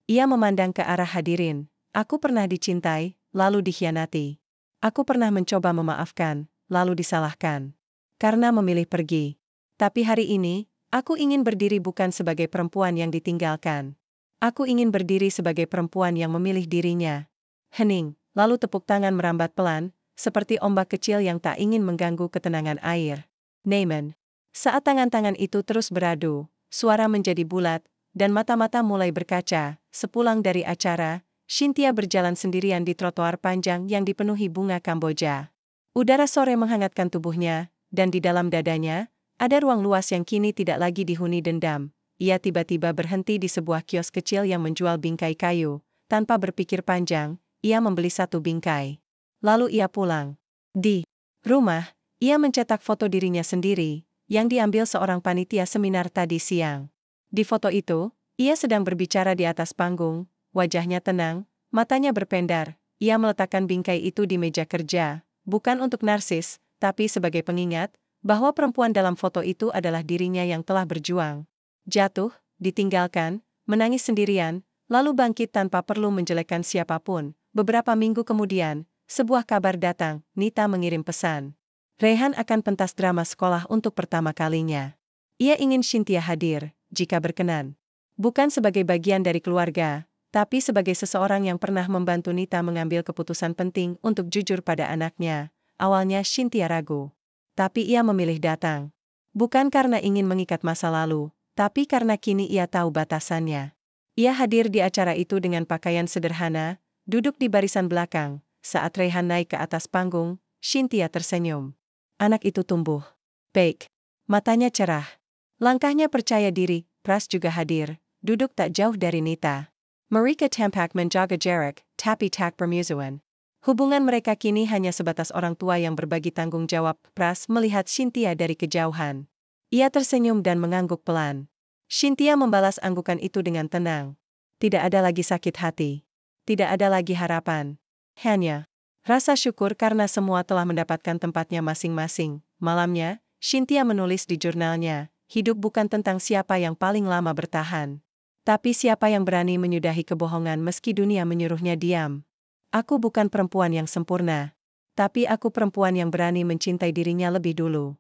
Ia memandang ke arah hadirin. Aku pernah dicintai, lalu dikhianati. Aku pernah mencoba memaafkan, lalu disalahkan. Karena memilih pergi. Tapi hari ini, aku ingin berdiri bukan sebagai perempuan yang ditinggalkan. Aku ingin berdiri sebagai perempuan yang memilih dirinya. Hening, lalu tepuk tangan merambat pelan, seperti ombak kecil yang tak ingin mengganggu ketenangan air. Naaman. Saat tangan-tangan itu terus beradu, suara menjadi bulat, dan mata-mata mulai berkaca. Sepulang dari acara, Cynthia berjalan sendirian di trotoar panjang yang dipenuhi bunga Kamboja. Udara sore menghangatkan tubuhnya, dan di dalam dadanya, ada ruang luas yang kini tidak lagi dihuni dendam. Ia tiba-tiba berhenti di sebuah kios kecil yang menjual bingkai kayu. Tanpa berpikir panjang, ia membeli satu bingkai. Lalu ia pulang. Di rumah, ia mencetak foto dirinya sendiri, yang diambil seorang panitia seminar tadi siang. Di foto itu, ia sedang berbicara di atas panggung, wajahnya tenang, matanya berpendar. Ia meletakkan bingkai itu di meja kerja, bukan untuk narsis, tapi sebagai pengingat bahwa perempuan dalam foto itu adalah dirinya yang telah berjuang. Jatuh, ditinggalkan, menangis sendirian, lalu bangkit tanpa perlu menjelekkan siapapun. Beberapa minggu kemudian, sebuah kabar datang, Nita mengirim pesan. Rehan akan pentas drama sekolah untuk pertama kalinya. Ia ingin Cynthia hadir, jika berkenan. Bukan sebagai bagian dari keluarga, tapi sebagai seseorang yang pernah membantu Nita mengambil keputusan penting untuk jujur pada anaknya. Awalnya Cynthia ragu. Tapi ia memilih datang. Bukan karena ingin mengikat masa lalu, tapi karena kini ia tahu batasannya. Ia hadir di acara itu dengan pakaian sederhana, duduk di barisan belakang. Saat Rehan naik ke atas panggung, Cynthia tersenyum. Anak itu tumbuh. Baik. Matanya cerah. Langkahnya percaya diri. Pras juga hadir, duduk tak jauh dari Nita. Mereka tampak menjaga jarak, tapi tak bermusuhan. Hubungan mereka kini hanya sebatas orang tua yang berbagi tanggung jawab. Pras melihat Cynthia dari kejauhan. Ia tersenyum dan mengangguk pelan. Cynthia membalas anggukan itu dengan tenang. Tidak ada lagi sakit hati. Tidak ada lagi harapan. Hanya rasa syukur karena semua telah mendapatkan tempatnya masing-masing. Malamnya, Cynthia menulis di jurnalnya, hidup bukan tentang siapa yang paling lama bertahan. Tapi siapa yang berani menyudahi kebohongan meski dunia menyuruhnya diam. Aku bukan perempuan yang sempurna. Tapi aku perempuan yang berani mencintai dirinya lebih dulu.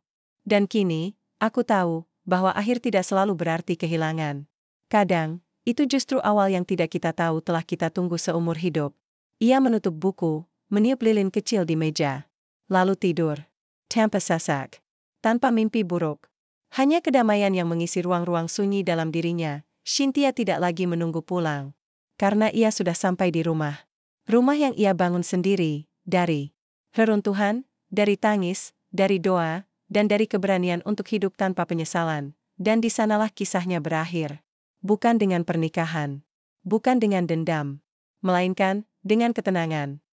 Dan kini, aku tahu bahwa akhir tidak selalu berarti kehilangan. Kadang, itu justru awal yang tidak kita tahu telah kita tunggu seumur hidup. Ia menutup buku, meniup lilin kecil di meja. Lalu tidur. Tanpa sesak. Tanpa mimpi buruk. Hanya kedamaian yang mengisi ruang-ruang sunyi dalam dirinya. Cynthia tidak lagi menunggu pulang. Karena ia sudah sampai di rumah. Rumah yang ia bangun sendiri, dari reruntuhan, dari tangis, dari doa, dan dari keberanian untuk hidup tanpa penyesalan. Dan di sanalah kisahnya berakhir. Bukan dengan pernikahan. Bukan dengan dendam. Melainkan dengan ketenangan.